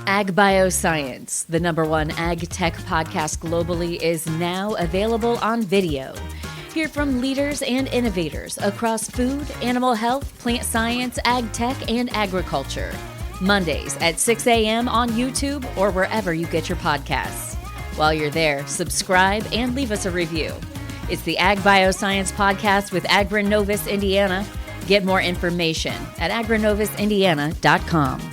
Ag Bioscience, the #1 ag tech podcast globally, is now available on video. Hear from leaders and innovators across food, animal health, plant science, ag tech, and agriculture. Mondays at 6 a.m. on YouTube or wherever you get your podcasts. While you're there, subscribe and leave us a review. It's the Ag Bioscience Podcast with Agronovis Indiana. Get more information at agronovisindiana.com.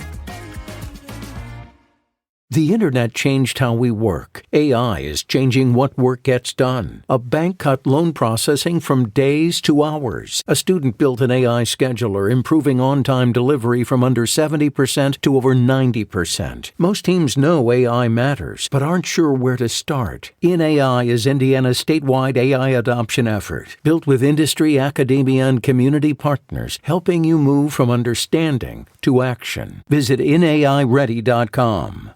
The internet changed how we work. AI is changing what work gets done. A bank cut loan processing from days to hours. A student built an AI scheduler, improving on-time delivery from under 70% to over 90%. Most teams know AI matters, but aren't sure where to start. InAI is Indiana's statewide AI adoption effort, built with industry, academia, and community partners, helping you move from understanding to action. Visit inaiready.com.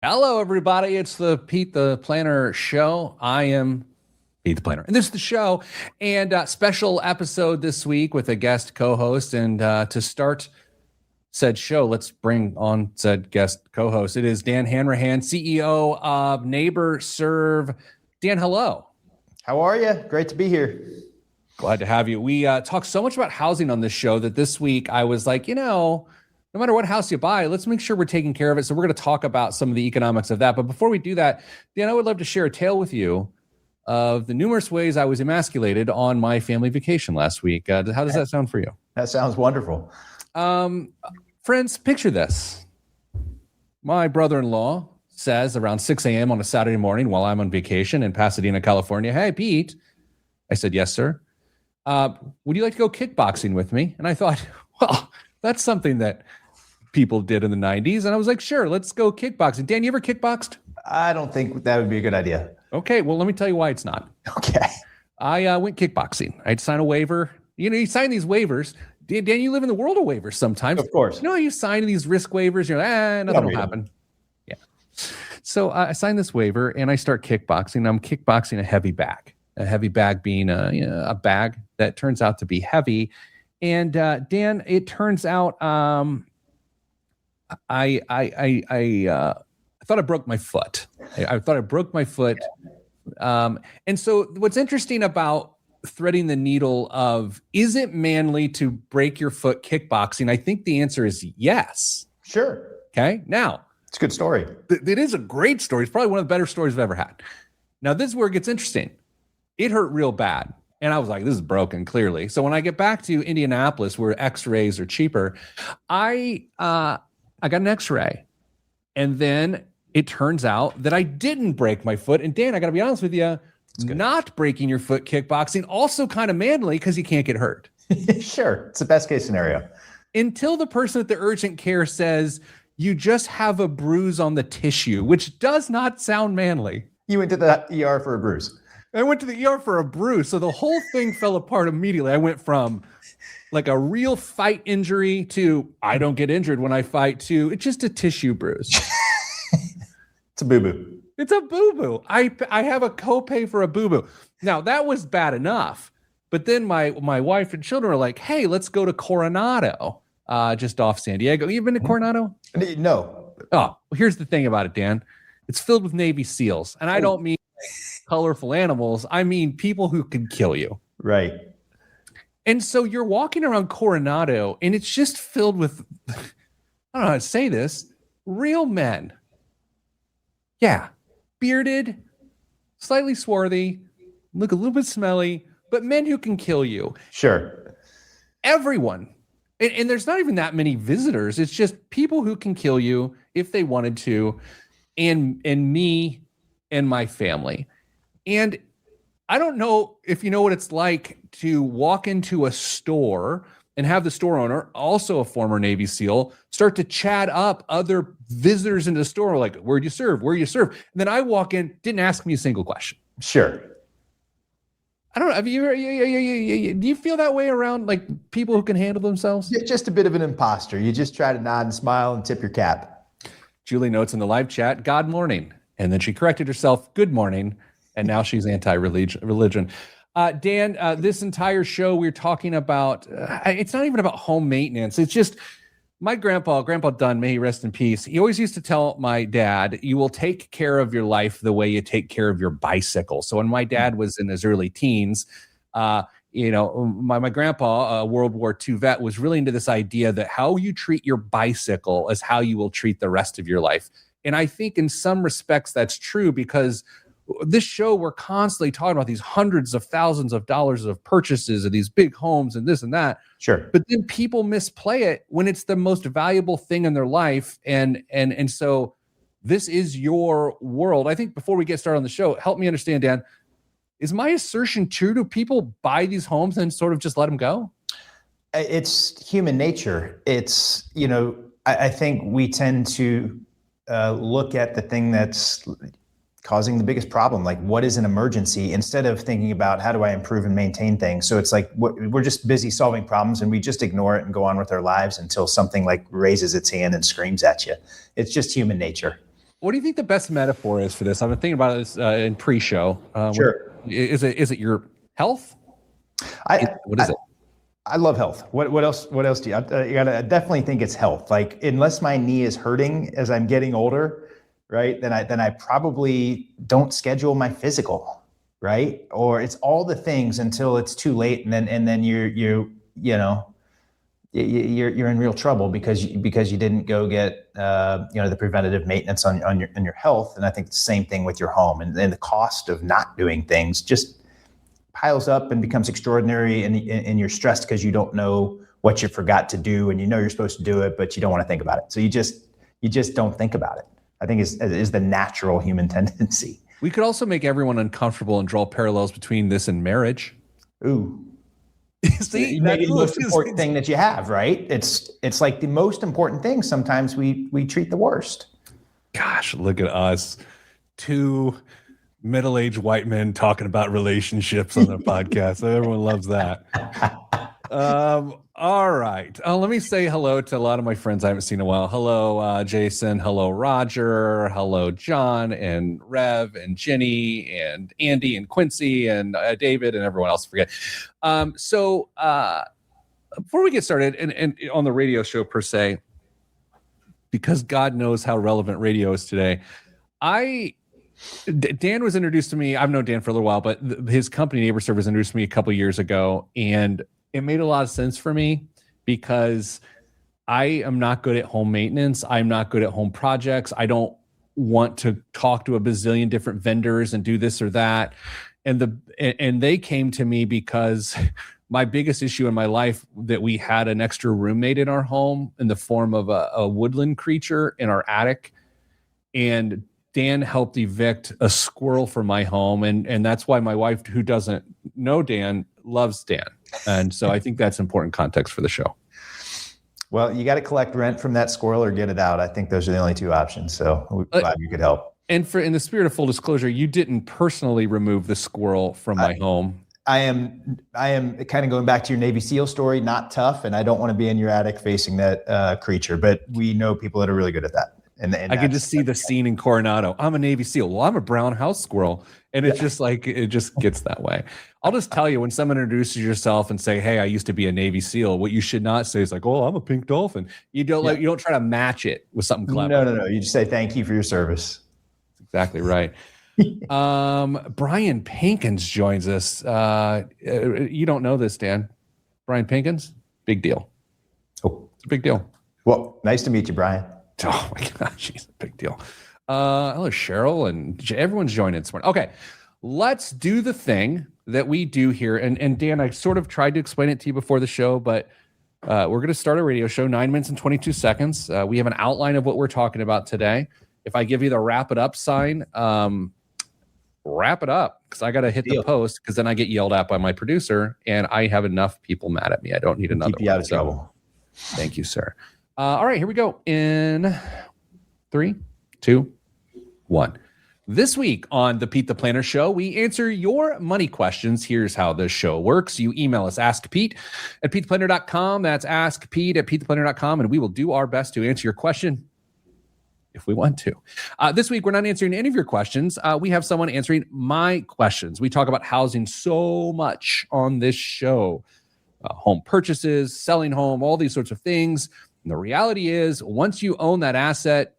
Hello, everybody. It's the Pete the Planner show. I am Pete the Planner, and this is the show. And special episode this week with a guest co-host. And to start said show, let's bring on said guest co-host. It is Dan Hanrahan, CEO of NeighborServe. Dan, hello. How are you? Great to be here. Glad to have you. We talk so much about housing on this show that this week I was like, no matter what house you buy, let's make sure we're taking care of it. So we're going to talk about some of the economics of that. But before we do that, Dan, I would love to share a tale with you of the numerous ways I was emasculated on my family vacation last week. How does that sound for you? That sounds wonderful. Friends, picture this. My brother-in-law says around 6 a.m. on a Saturday morning while I'm on vacation in Pasadena, California, "Hey, Pete." I said, "Yes, sir. Would you like to go kickboxing with me?" And I thought, well, that's something that people did in the 90s. And I was like, sure, let's go kickboxing. Dan, you ever kickboxed? I don't think that would be a good idea. Okay, well, let me tell you why it's not. Okay. I went kickboxing. I'd sign a waiver. You sign these waivers. Dan, you live in the world of waivers sometimes. Of course. You sign these risk waivers. You're like, nothing will happen. Yeah. So I signed this waiver and I start kickboxing. I'm kickboxing a heavy bag. A heavy bag being a bag that turns out to be heavy. And Dan, it turns out I thought I broke my foot. I thought I broke my foot. And so what's interesting about threading the needle of, is it manly to break your foot kickboxing? I think the answer is yes. Sure. Okay. Now, it's a good story. It is a great story. It's probably one of the better stories I've ever had. Now, this is where it gets interesting. It hurt real bad. And I was like, this is broken, clearly. So when I get back to Indianapolis, where x-rays are cheaper, I got an x-ray. And then it turns out that I didn't break my foot. And Dan, I got to be honest with you, not breaking your foot kickboxing, also kind of manly because you can't get hurt. Sure. It's the best case scenario. Until the person at the urgent care says, you just have a bruise on the tissue, which does not sound manly. You went to the ER for a bruise. I went to the ER for a bruise. So the whole thing fell apart immediately. I went from like a real fight injury to I don't get injured when I fight to it's just a tissue bruise. It's a boo-boo. It's a boo-boo. I have a copay for a boo-boo. Now, that was bad enough. But then my wife and children are like, hey, let's go to Coronado, just off San Diego. You been to Coronado? No. Oh, well, here's the thing about it, Dan. It's filled with Navy SEALs. And I don't mean colorful animals. I mean people who can kill you. Right. And so you're walking around Coronado and it's just filled with, I don't know how to say this, real men. Yeah. Bearded, slightly swarthy, look a little bit smelly, but men who can kill you. Sure. Everyone. And there's not even that many visitors. It's just people who can kill you if they wanted to, and me and my family. And I don't know if you know what it's like to walk into a store and have the store owner, also a former Navy SEAL, start to chat up other visitors in the store, like, where'd you serve? Where you serve? And then I walk in, didn't ask me a single question. Sure. I don't know. Have do you feel that way around like people who can handle themselves? You're just a bit of an imposter. You just try to nod and smile and tip your cap. Julie notes in the live chat, God morning. And then she corrected herself, good morning. And now she's anti-religion. Dan, this entire show we're talking about, it's not even about home maintenance. It's just my Grandpa Dunn, may he rest in peace. He always used to tell my dad, you will take care of your life the way you take care of your bicycle. So when my dad was in his early teens, my grandpa, a World War II vet, was really into this idea that how you treat your bicycle is how you will treat the rest of your life. And I think in some respects that's true, because this show, we're constantly talking about these hundreds of thousands of dollars of purchases of these big homes and this and that. Sure. But then people misplay it when it's the most valuable thing in their life. And so this is your world. I think before we get started on the show, help me understand, Dan, is my assertion true? Do people buy these homes and sort of just let them go? It's human nature. It's, I think we tend to look at the thing that's causing the biggest problem, like what is an emergency, instead of thinking about how do I improve and maintain things. So it's like we're just busy solving problems and we just ignore it and go on with our lives until something like raises its hand and screams at you. It's just human nature. What do you think the best metaphor is for this? I've been thinking about this in pre-show. Sure. Is it your health? What is it? I love health. What else do you? I definitely think it's health. Like, unless my knee is hurting as I'm getting older, right? Then I probably don't schedule my physical, right? Or it's all the things until it's too late, and then you're in real trouble because you didn't go get the preventative maintenance on your health. And I think the same thing with your home, and the cost of not doing things just piles up and becomes extraordinary, and you're stressed because you don't know what you forgot to do, and you're supposed to do it, but you don't want to think about it. So you just don't think about it. I think is the natural human tendency. We could also make everyone uncomfortable and draw parallels between this and marriage. Ooh. See, maybe the most important thing that you have, right? It's like the most important thing. Sometimes we treat the worst. Gosh, look at us. Two middle-aged white men talking about relationships on their podcast. Everyone loves that. All right. Let me say hello to a lot of my friends I haven't seen in a while. Hello, Jason. Hello, Roger. Hello, John and Rev and Jenny and Andy and Quincy and David and everyone else. Forget. So before we get started, and on the radio show per se, because God knows how relevant radio is today, Dan was introduced to me. I've known Dan for a little while, but his company NeighborServe was introduced to me a couple years ago, and it made a lot of sense for me because I am not good at home maintenance. I'm not good at home projects. I don't want to talk to a bazillion different vendors and do this or that. And they came to me because my biggest issue in my life, that we had an extra roommate in our home in the form of a woodland creature in our attic. And Dan helped evict a squirrel from my home. And that's why my wife, who doesn't know Dan, loves Dan. And so I think that's important context for the show. Well, you got to collect rent from that squirrel or get it out. I think those are the only two options. So we're glad you could help. And in the spirit of full disclosure, you didn't personally remove the squirrel from my home. I am kind of going back to your Navy SEAL story, not tough. And I don't want to be in your attic facing that creature, but we know people that are really good at that. And I can just see the scene in Coronado. I'm a Navy SEAL. Well, I'm a brown house squirrel. And it's just like, it just gets that way. I'll just tell you, when someone introduces yourself and say, hey, I used to be a Navy SEAL, what you should not say is like, oh, I'm a pink dolphin. You don't you don't try to match it with something clever. No. You just say, thank you for your service. That's exactly right. Brian Pinkins joins us. You don't know this, Dan. Brian Pinkins, big deal. Oh, it's a big deal. Well, nice to meet you, Brian. Oh my gosh, she's a big deal. Hello, Cheryl, and everyone's joining this morning. Okay, let's do the thing that we do here. And Dan, I sort of tried to explain it to you before the show, but we're going to start a radio show, 9 minutes and 22 seconds. We have an outline of what we're talking about today. If I give you the wrap it up sign, wrap it up, because I got to hit the post, because then I get yelled at by my producer, and I have enough people mad at me. I don't need another keep you out of trouble. Thank you, sir. All right, here we go. In 3, 2, 1. This week on the Pete the Planner Show, we answer your money questions. Here's how this show works. You email us, askpete@petetheplanner.com. That's askpete@petetheplanner.com, and we will do our best to answer your question if we want to. This week, we're not answering any of your questions. We have someone answering my questions. We talk about housing so much on this show. Home purchases, selling home, all these sorts of things. And the reality is, once you own that asset,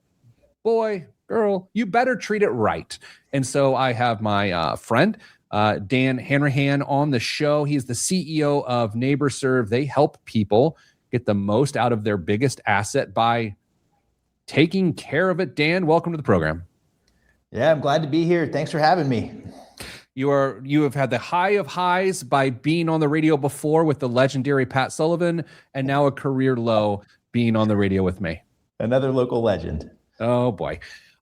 boy, girl, you better treat it right. And so I have my friend, Dan Hanrahan, on the show. He's the CEO of NeighborServe. They help people get the most out of their biggest asset by taking care of it. Dan, welcome to the program. Yeah, I'm glad to be here. Thanks for having me. You have had the high of highs by being on the radio before with the legendary Pat Sullivan, and now a career low being on the radio with me. Another local legend. Oh boy.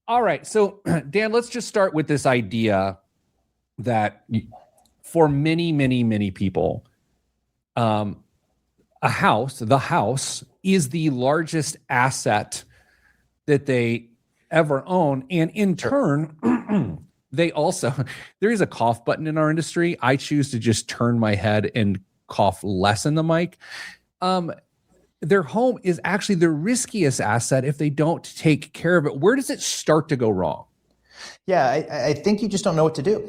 All right. So Dan, let's just start with this idea that for many, many, many people, the house is the largest asset that they ever own. And in turn, they also, there is a cough button in our industry. I choose to just turn my head and cough less in the mic. Their home is actually the riskiest asset if they don't take care of it. Where does it start to go wrong? Yeah, I think you just don't know what to do.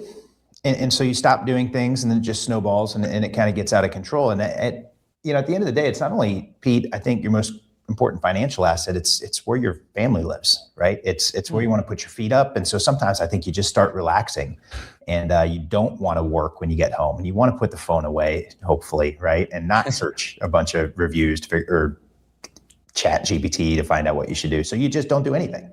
And so you stop doing things and then it just snowballs and it kind of gets out of control. And at the end of the day, it's not only, Pete, I think your most important financial asset, it's where your family lives, right? It's where you want to put your feet up. And so sometimes I think you just start relaxing and you don't want to work when you get home and you want to put the phone away, hopefully, right? And not search a bunch of reviews or chat GPT to find out what you should do. So you just don't do anything.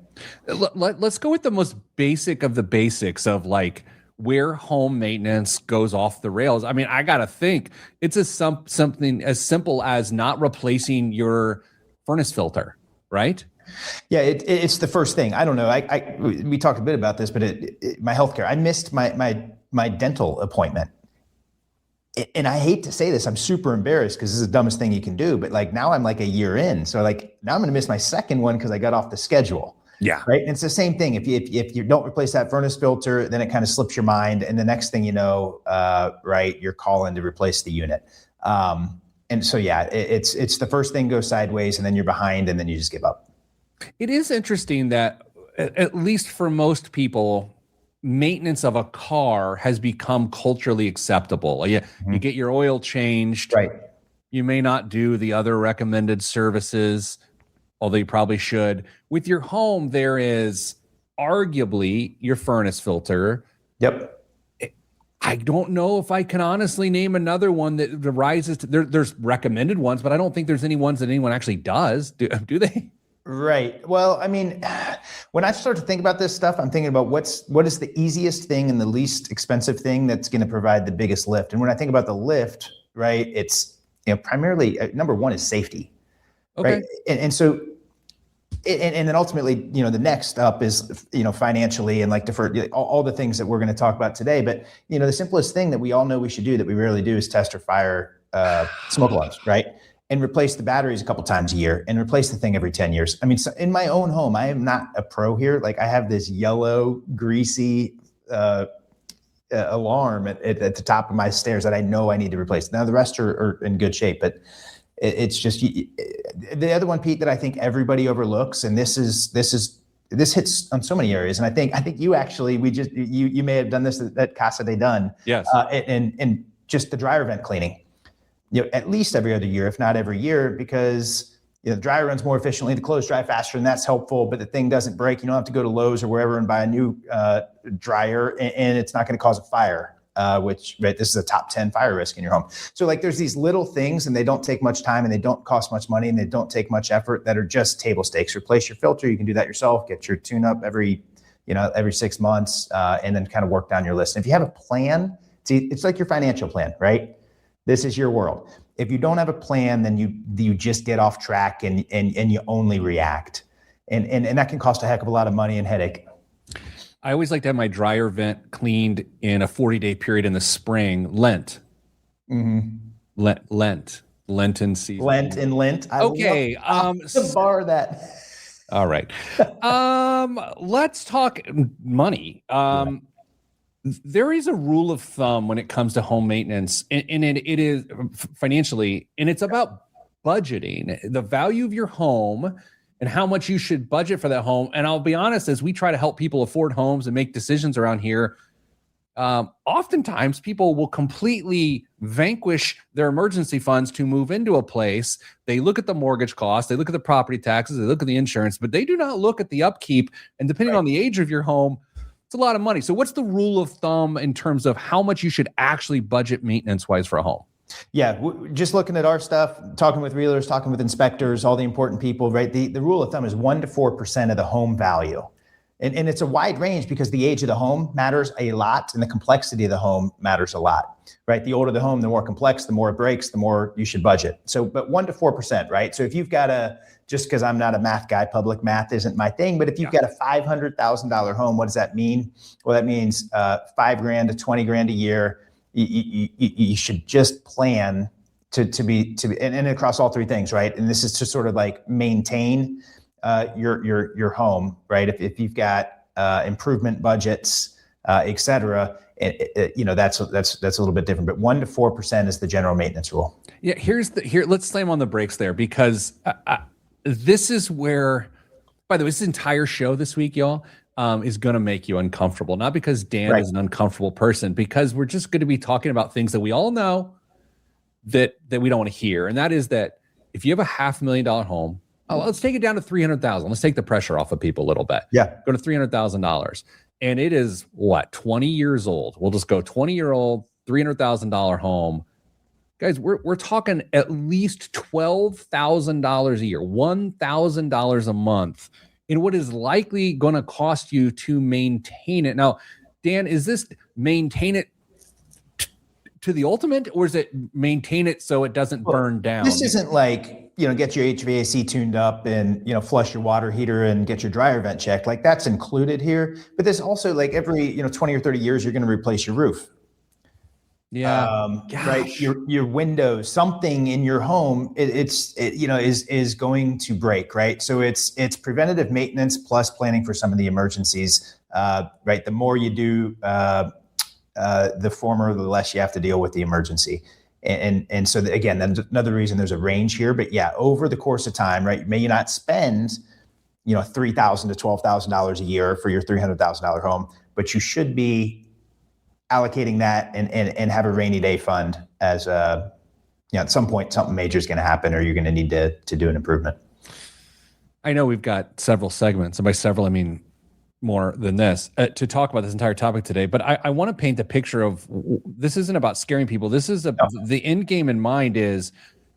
Let's go with the most basic of the basics of like where home maintenance goes off the rails. I mean, I got to think it's something as simple as not replacing your furnace filter, right? Yeah, it's the first thing. I don't know. We talked a bit about this, but my healthcare. I missed my dental appointment, and I hate to say this. I'm super embarrassed because this is the dumbest thing you can do. But like now I'm like a year in, so like now I'm going to miss my second one because I got off the schedule. Yeah, right. And it's the same thing. If you don't replace that furnace filter, then it kind of slips your mind, and the next thing you know, right, you're calling to replace the unit. And so, yeah, it's the first thing goes sideways and then you're behind and then you just give up. It is interesting that at least for most people, maintenance of a car has become culturally acceptable. You get your oil changed. Right. You may not do the other recommended services, although you probably should. With your home, there is arguably your furnace filter. Yep. I don't know if I can honestly name another one that rises to there's recommended ones, but I don't think there's any ones that anyone actually does. Do they? Right. Well, I mean, when I start to think about this stuff, I'm thinking about what is the easiest thing and the least expensive thing that's going to provide the biggest lift. And when I think about the lift, right, it's primarily number one is safety. Okay. Right. And so and then ultimately, the next up is, financially and like deferred, all the things that we're going to talk about today. But, the simplest thing that we all know we should do that we rarely do is test or fire smoke alarms, right? And replace the batteries a couple times a year and replace the thing every 10 years. I mean, so in my own home, I am not a pro here. Like I have this yellow, greasy alarm at the top of my stairs that I know I need to replace. Now the rest are in good shape, but it's just the other one, Pete, that I think everybody overlooks, and this hits on so many areas. And I think you actually, you may have done this at Casa de Done. Yes. And just the dryer vent cleaning, at least every other year, if not every year, because the dryer runs more efficiently, the clothes dry faster, and that's helpful, but the thing doesn't break. You don't have to go to Lowe's or wherever and buy a new dryer, and it's not going to cause a fire. This is a top 10 fire risk in your home. So like there's these little things and they don't take much time and they don't cost much money and they don't take much effort that are just table stakes. Replace your filter. You can do that yourself. Get your tune up every 6 months and then kind of work down your list. And if you have a plan, it's like your financial plan, right? This is your world. If you don't have a plan, then you just get off track and you only react. And that can cost a heck of a lot of money and headache. I always like to have my dryer vent cleaned in a 40-day period in the spring, Lent. Mm-hmm. Lenten season. Lent. Okay. To bar that. All right. Let's talk money. There is a rule of thumb when it comes to home maintenance, and it is financially, and it's about budgeting the value of your home and how much you should budget for that home. And I'll be honest, as we try to help people afford homes and make decisions around here, oftentimes people will completely vanquish their emergency funds to move into a place. They look at the mortgage costs, they look at the property taxes, they look at the insurance, but they do not look at the upkeep. And depending on the age of your home, it's a lot of money. So what's the rule of thumb in terms of how much you should actually budget maintenance-wise for a home? Yeah, just looking at our stuff, talking with realtors, talking with inspectors, all the important people, right? The rule of thumb is 1% to 4% of the home value. And it's a wide range because the age of the home matters a lot and the complexity of the home matters a lot, right? The older the home, the more complex, the more it breaks, the more you should budget. So, but 1% to 4%, right? So if you've got just because I'm not a math guy, public math isn't my thing, but if you've got a $500,000 home, what does that mean? Well, that means $5,000 to $20,000 a year. You should just plan to be and across all three things, right? And this is to sort of like maintain your home, right? If you've got improvement budgets, et cetera, that's a little bit different. But 1% to 4% is the general maintenance rule. Yeah, let's slam on the brakes there because this is where, by the way, this entire show this week, y'all, is going to make you uncomfortable. Not because Dan is an uncomfortable person, because we're just going to be talking about things that we all know that we don't want to hear. And that is that if you have a $500,000 home, let's take it down to $300,000. Let's take the pressure off of people a little bit. Yeah. Go to $300,000. And it is 20 years old. We'll just go 20-year-old, $300,000 home. Guys, we're talking at least $12,000 a year, $1,000 a month in what is likely going to cost you to maintain it. Now, Dan, is this maintain it to the ultimate, or is it maintain it so it doesn't burn down? This isn't like, get your HVAC tuned up and, flush your water heater and get your dryer vent checked. Like that's included here. But there's also like every, 20 or 30 years, you're going to replace your roof. Yeah. Right. Your windows, something in your home, is going to break. Right. So it's preventative maintenance plus planning for some of the emergencies. Right. The more you do, the former, the less you have to deal with the emergency. And so again, that's another reason there's a range here. But yeah, over the course of time, right, may you not spend, $3,000 to $12,000 a year for your $300,000 home, but you should be allocating that and have a rainy day fund as at some point something major is going to happen or you're going to need to do an improvement. I know we've got several segments, and by several I mean more than this, to talk about this entire topic today. But I want to paint the picture of this isn't about scaring people. This is the end game in mind is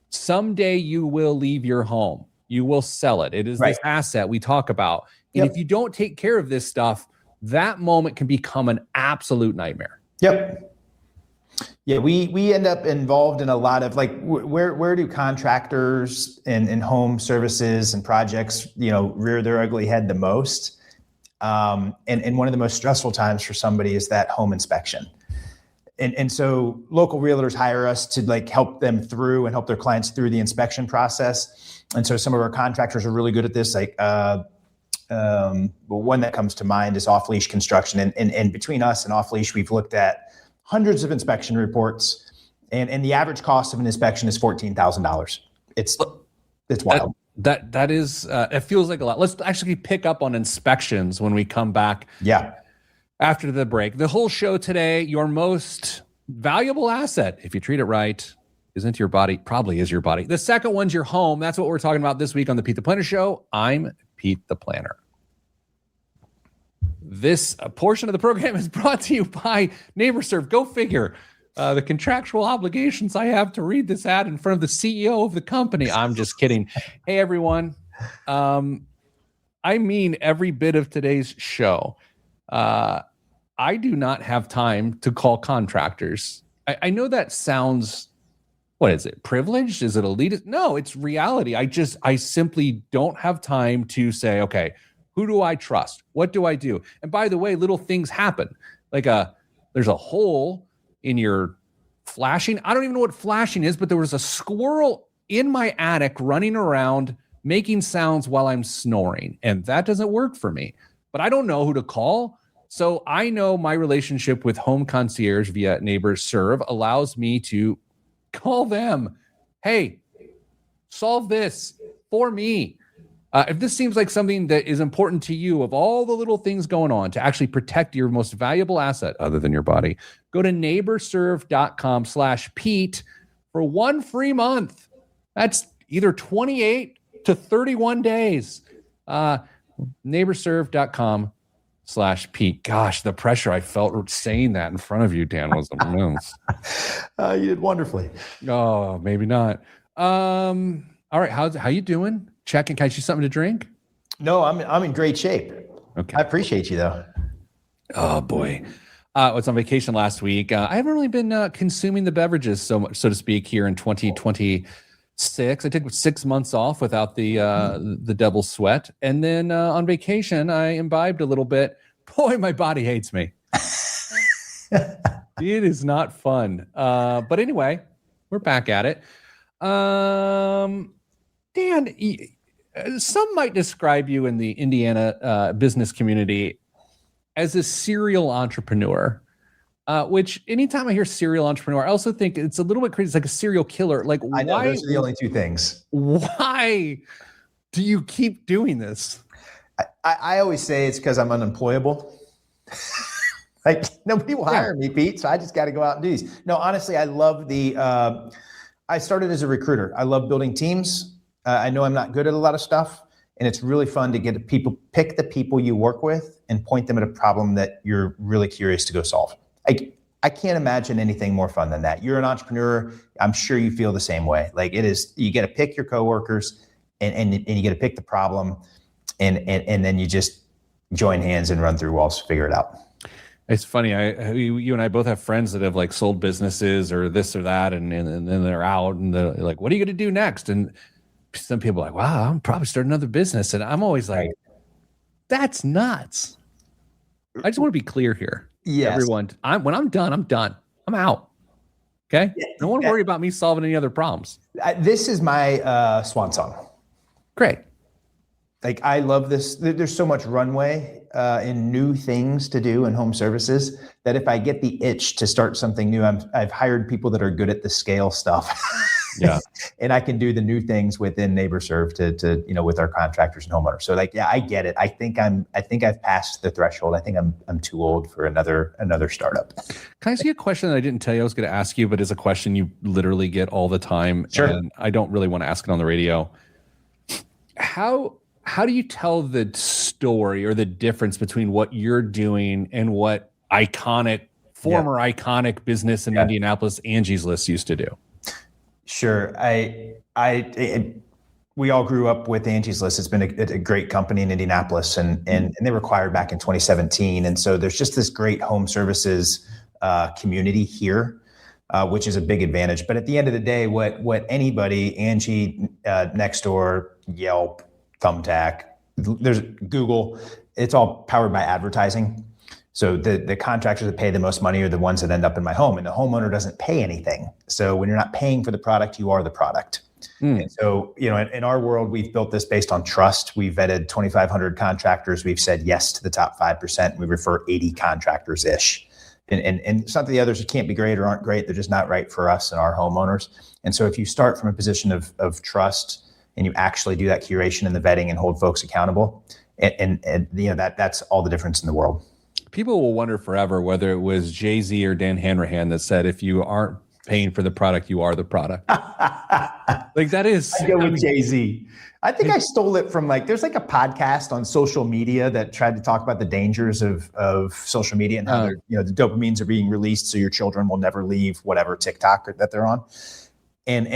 someday you will leave your home. You will sell it. It is this asset we talk about. And if you don't take care of this stuff, that moment can become an absolute nightmare. Yep. Yeah, we end up involved in a lot of like where do contractors and home services and projects, rear their ugly head the most? And one of the most stressful times for somebody is that home inspection. And so local realtors hire us to like help them through and help their clients through the inspection process. And so some of our contractors are really good at this. Like, one that comes to mind is off-leash construction. And between us and off-leash, we've looked at hundreds of inspection reports, and the average cost of an inspection is $14,000. It's wild. That is, it feels like a lot. Let's actually pick up on inspections when we come back. Yeah. After the break. The whole show today, your most valuable asset, if you treat it right, isn't your body, probably is your body. The second one's your home. That's what we're talking about this week on the Pete the Planner Show. I'm Pete the Planner. This portion of the program is brought to you by NeighborServe. Go figure. The contractual obligations I have to read this ad in front of the CEO of the company. I'm just kidding. Hey, everyone. I mean every bit of today's show. I do not have time to call contractors. I know that sounds, what is it, privileged? Is it elitist? No, it's reality. I simply don't have time to say, okay, who do I trust? What do I do? And by the way, little things happen. Like there's a hole in your flashing. I don't even know what flashing is, but there was a squirrel in my attic running around making sounds while I'm snoring, and that doesn't work for me. But I don't know who to call. So I know my relationship with Home Concierge via NeighborServe allows me to call them. Hey, solve this for me. If this seems like something that is important to you, of all the little things going on to actually protect your most valuable asset other than your body, go to neighborserve.com/Pete for 1 free month. That's either 28 to 31 days. Neighborserve.com/Pete. Gosh, the pressure I felt saying that in front of you, Dan, was immense. You did wonderfully. Oh, maybe not. All right, how you doing? Checking. Can I see something to drink? No, I'm in great shape. Okay. I appreciate you though. Oh boy. I was on vacation last week. I haven't really been consuming the beverages so much, so to speak, here in 2026. I took 6 months off without the devil's sweat, and then on vacation I imbibed a little bit. Boy, my body hates me. It is not fun. But anyway, we're back at it. Dan, some might describe you in the Indiana business community as a serial entrepreneur, which anytime I hear serial entrepreneur, I also think it's a little bit crazy. It's like a serial killer. Like, I know why, those are the only two things. Why do you keep doing this? I always say it's because I'm unemployable. Like nobody will hire me, Pete. So I just got to go out and do these. No, honestly, I love I started as a recruiter. I love building teams. I know I'm not good at a lot of stuff, and it's really fun to pick the people you work with and point them at a problem that you're really curious to go solve. I can't imagine anything more fun than that. You're an entrepreneur. I'm sure you feel the same way. Like it is, you get to pick your coworkers and you get to pick the problem and then you just join hands and run through walls to figure it out. It's funny. You and I both have friends that have like sold businesses or this or that, and then they're out and they're like, "What are you going to do next?" And some people are like, "Wow, I'm probably start another business." And I'm always like, "That's nuts." I just want to be clear here. Yes. Everyone, when I'm done, I'm done. I'm out. Okay. Yeah, Don't want to worry about me solving any other problems. This is my swan song. Great. Like I love this. There's so much runway and new things to do in home services that if I get the itch to start something new, I've hired people that are good at the scale stuff. Yeah. And I can do the new things within NeighborServe to with our contractors and homeowners. So like, yeah, I get it. I think I've passed the threshold. I think I'm too old for another startup. Can I ask you a question that I didn't tell you I was going to ask you, but is a question you literally get all the time? Sure. And I don't really want to ask it on the radio. How do you tell the story or the difference between what you're doing and what former iconic business in Indianapolis, Angie's List, used to do? Sure. We all grew up with Angie's List. It's been a great company in Indianapolis, and they were acquired back in 2017. And so there's just this great home services community here, which is a big advantage. But at the end of the day, what anybody, Angie, Nextdoor, Yelp, Thumbtack, there's Google, it's all powered by advertising. So the contractors that pay the most money are the ones that end up in my home, and the homeowner doesn't pay anything. So when you're not paying for the product, you are the product. And so, in our world, we've built this based on trust. We've vetted 2,500 contractors. We've said yes to the top 5%. We refer 80 contractors ish. And some of the others can't be great or aren't great. They're just not right for us and our homeowners. And so if you start from a position of trust and you actually do that curation and the vetting and hold folks accountable, and that's all the difference in the world. People will wonder forever whether it was Jay-Z or Dan Hanrahan that said, if you aren't paying for the product, you are the product. Like that is. I go with Jay-Z. I think I stole it from there's like a podcast on social media that tried to talk about the dangers of social media and how the dopamines are being released so your children will never leave whatever TikTok that they're on. And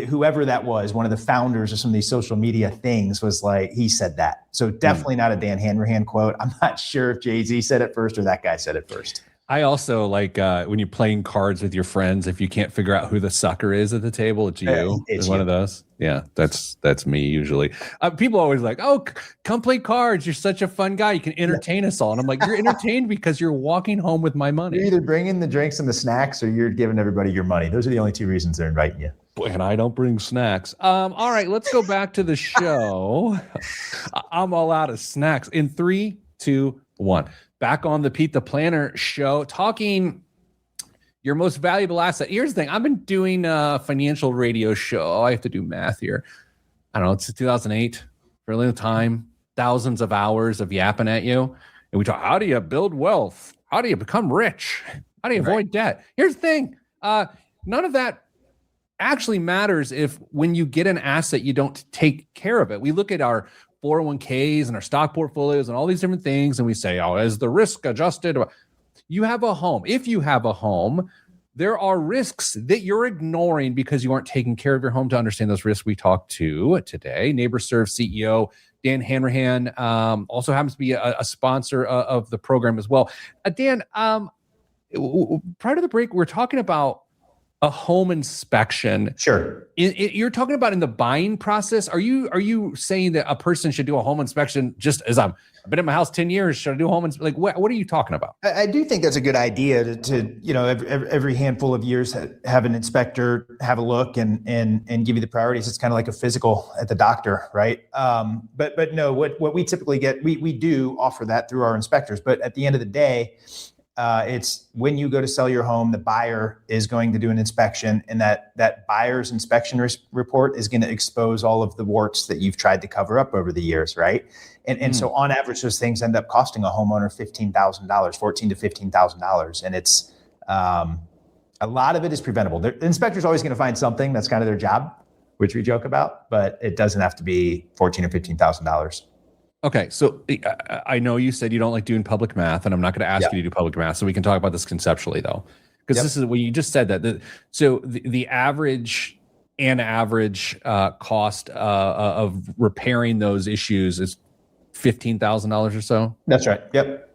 whoever that was, one of the founders of some of these social media things was like, he said that. So definitely not a Dan Hanrahan quote. I'm not sure if Jay-Z said it first or that guy said it first. I also like when you're playing cards with your friends, if you can't figure out who the sucker is at the table, it's you. It's one of those. Yeah, that's me usually. People are always like, oh, come play cards. You're such a fun guy. You can entertain us all. And I'm like, you're entertained because you're walking home with my money. You're either bringing the drinks and the snacks or you're giving everybody your money. Those are the only two reasons they're inviting you. And I don't bring snacks. All right, let's go back to the show. I'm all out of snacks. In 3, 2, 1. Back on the Pete the Planner show, talking your most valuable asset. Here's the thing. I've been doing a financial radio show. Oh, I have to do math here. I don't know. It's 2008. For a little time, thousands of hours of yapping at you. And we talk, how do you build wealth? How do you become rich? How do you avoid debt? Here's the thing. None of that actually matters if when you get an asset, you don't take care of it. We look at our 401ks and our stock portfolios and all these different things, and we say, oh, is the risk adjusted? You have a home. If you have a home, there are risks that you're ignoring because you aren't taking care of your home. To understand those risks, we talked to today NeighborServe CEO Dan Hanrahan, also happens to be a sponsor of the program as well. Dan, prior to the break, we're talking about a home inspection. Sure. You're talking about in the buying process. Are you saying that a person should do a home inspection just as I've been in my house 10 years? Should I do a home inspection? Like, what are you talking about? I do think that's a good idea to every handful of years have an inspector have a look and give you the priorities. It's kind of like a physical at the doctor, right? But no, what we typically get, we do offer that through our inspectors. But at the end of the day, it's when you go to sell your home, the buyer is going to do an inspection, and that buyer's inspection report is going to expose all of the warts that you've tried to cover up over the years, right? And so on average, those things end up costing a homeowner $15,000, $14,000 to $15,000, and it's a lot of it is preventable. The inspector's always going to find something. That's kind of their job, which we joke about, but it doesn't have to be $14,000 or $15,000. Okay, so I know you said you don't like doing public math, and I'm not going to ask you to do public math, so we can talk about this conceptually, though, because this is what you just said that. So the average cost of repairing those issues is $15,000 or so. That's right. Yep.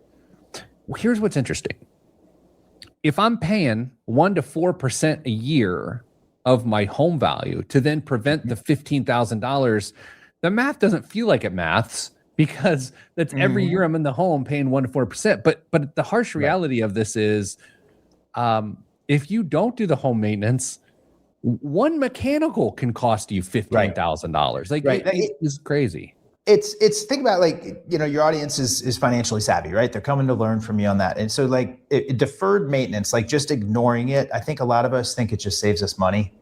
Well, here's what's interesting. If I'm paying 1% to 4% a year of my home value to then prevent the $15,000, the math doesn't feel like it maths. Because that's every year I'm in the home paying 1% to 4%. But the harsh reality of this is, if you don't do the home maintenance, one mechanical can cost you $15,000. Like it is crazy. It's think about, like, your audience is financially savvy, right? They're coming to learn from you on that. And so like deferred maintenance, like just ignoring it, I think a lot of us think it just saves us money,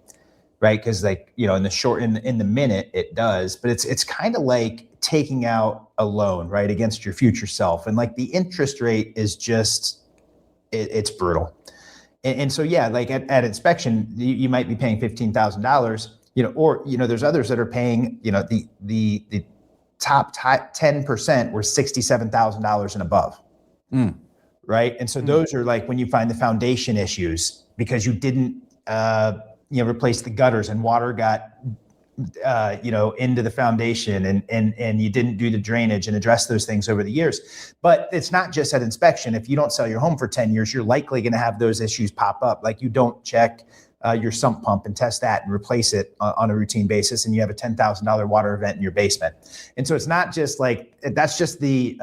right? Because like, in the minute it does, but it's kind of like taking out a loan, right, against your future self. And like the interest rate is just, it's brutal. And so, yeah, like at inspection, you might be paying $15,000, or, there's others that are paying, the top 10% were $67,000 and above. Right. And so those are like when you find the foundation issues because you didn't, replace the gutters and water got into the foundation and you didn't do the drainage and address those things over the years. But it's not just at inspection. If you don't sell your home for 10 years, you're likely going to have those issues pop up. Like you don't check your sump pump and test that and replace it on a routine basis. And you have a $10,000 water event in your basement. And so it's not just like, that's just the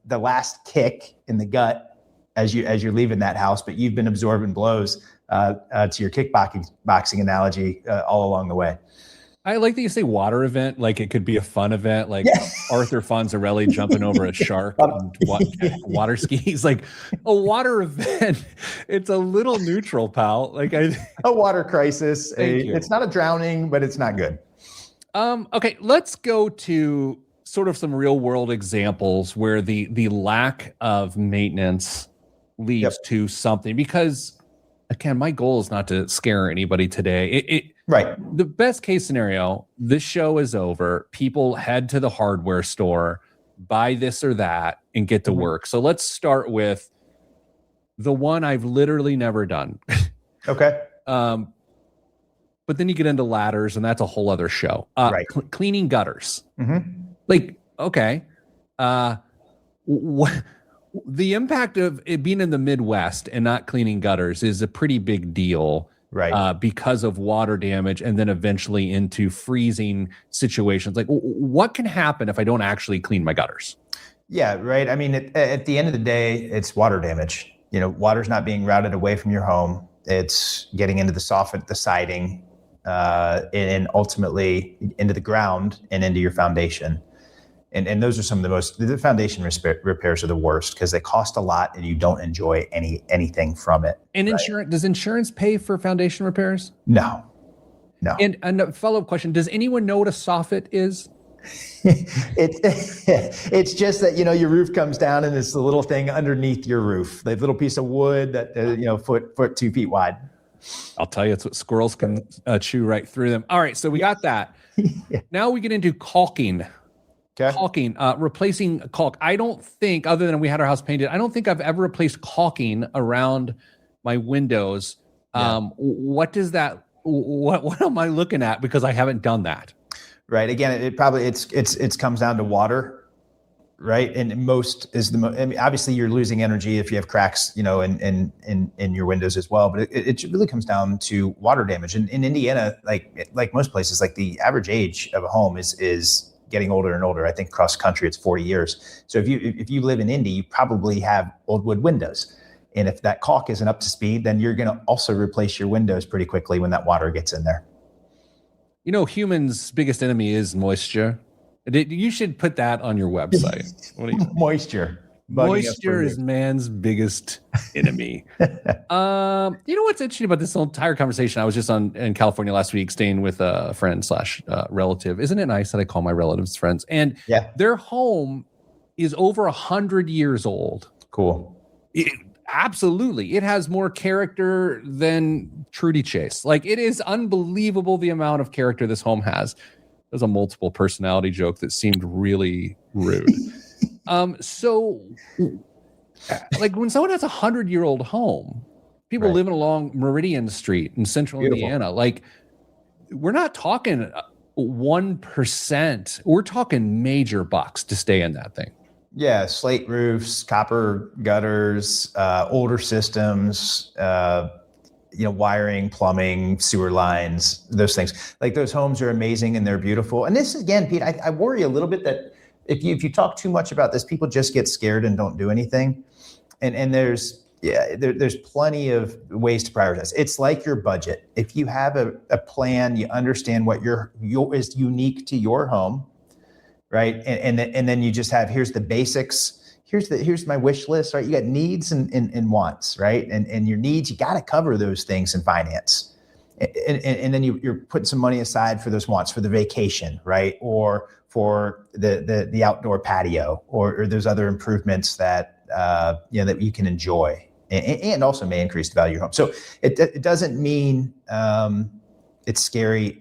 last kick in the gut as you're leaving that house, but you've been absorbing blows to your kickboxing analogy all along the way. I like that you say water event, like it could be a fun event, like Arthur Fonzarelli jumping over a shark and water skis, like a water event. It's a little neutral, pal. Like a water crisis. It's not a drowning, but it's not good. Okay, let's go to sort of some real world examples where the lack of maintenance leads to something, because again, my goal is not to scare anybody today. Right. The best case scenario, this show is over. People head to the hardware store, buy this or that, and get to work. So let's start with the one I've literally never done. Okay. But then you get into ladders, and that's a whole other show. Right. Cleaning gutters. Like, okay. The impact of it being in the Midwest and not cleaning gutters is a pretty big deal. Right. Because of water damage and then eventually into freezing situations. Like, what can happen if I don't actually clean my gutters? Yeah, right. I mean, at the end of the day, it's water damage. Water's not being routed away from your home. It's getting into the soffit, the siding, and ultimately into the ground and into your foundation. And those are some of the foundation repairs are the worst because they cost a lot and you don't enjoy anything from it. And right? does insurance pay for foundation repairs? No. And a follow-up question, does anyone know what a soffit is? It's just that, your roof comes down and it's a little thing underneath your roof, that little piece of wood that, foot 2 feet wide. I'll tell you, it's what squirrels can chew right through them. All right. So we got that. Yeah. Now we get into caulking. Okay. Caulking, replacing caulk. I don't think, other than we had our house painted, I don't think I've ever replaced caulking around my windows. Yeah. What am I looking at? Because I haven't done that. Right. Again, it comes down to water, right? And obviously you're losing energy if you have cracks, in your windows as well. But it really comes down to water damage. And in Indiana, like most places, like the average age of a home is getting older and older. I think across country it's 40 years. So if you live in Indy, you probably have old wood windows. And if that caulk isn't up to speed, then you're going to also replace your windows pretty quickly when that water gets in there. Humans' biggest enemy is moisture. You should put that on your website. What do you think? Moisture. Moisture is man's biggest enemy. What's interesting about this whole entire conversation? I was just in California last week, staying with a friend / relative. Isn't it nice that I call my relatives friends? And their home is over 100 years old. Cool. Absolutely. It has more character than Trudy Chase. Like, it is unbelievable the amount of character this home has. There's a multiple personality joke that seemed really rude. So like when someone has 100-year-old home, people living along Meridian Street in central Indiana, like, we're not talking 1%. We're talking major bucks to stay in that thing. Yeah, slate roofs, copper gutters, older systems, wiring, plumbing, sewer lines, those things. Like, those homes are amazing and they're beautiful. And this, again, Pete, I worry a little bit that if you talk too much about this, people just get scared and don't do anything. And there's plenty of ways to prioritize. It's like your budget. If you have a plan, you understand what is unique to your home. Right. And then you just have, here's the basics. Here's my wish list. Right. You got needs and wants. Right. And your needs, you got to cover those things in finance. And then you're putting some money aside for those wants, for the vacation. Right. Or for the outdoor patio or those other improvements that you can enjoy and also may increase the value of your home. So it doesn't mean it's scary.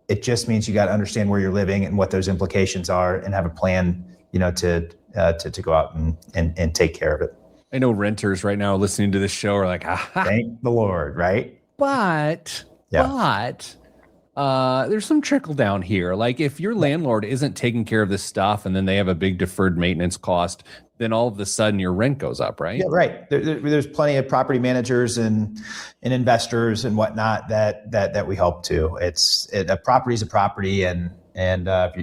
It just means you got to understand where you're living and what those implications are and have a plan, to go out and take care of it. I know renters right now listening to this show are like, thank the Lord, right? But there's some trickle down here. Like, if your landlord isn't taking care of this stuff and then they have a big deferred maintenance cost, then all of a sudden your rent goes up, right? Yeah, right. There's plenty of property managers and investors and whatnot that we help too. A property is a property, and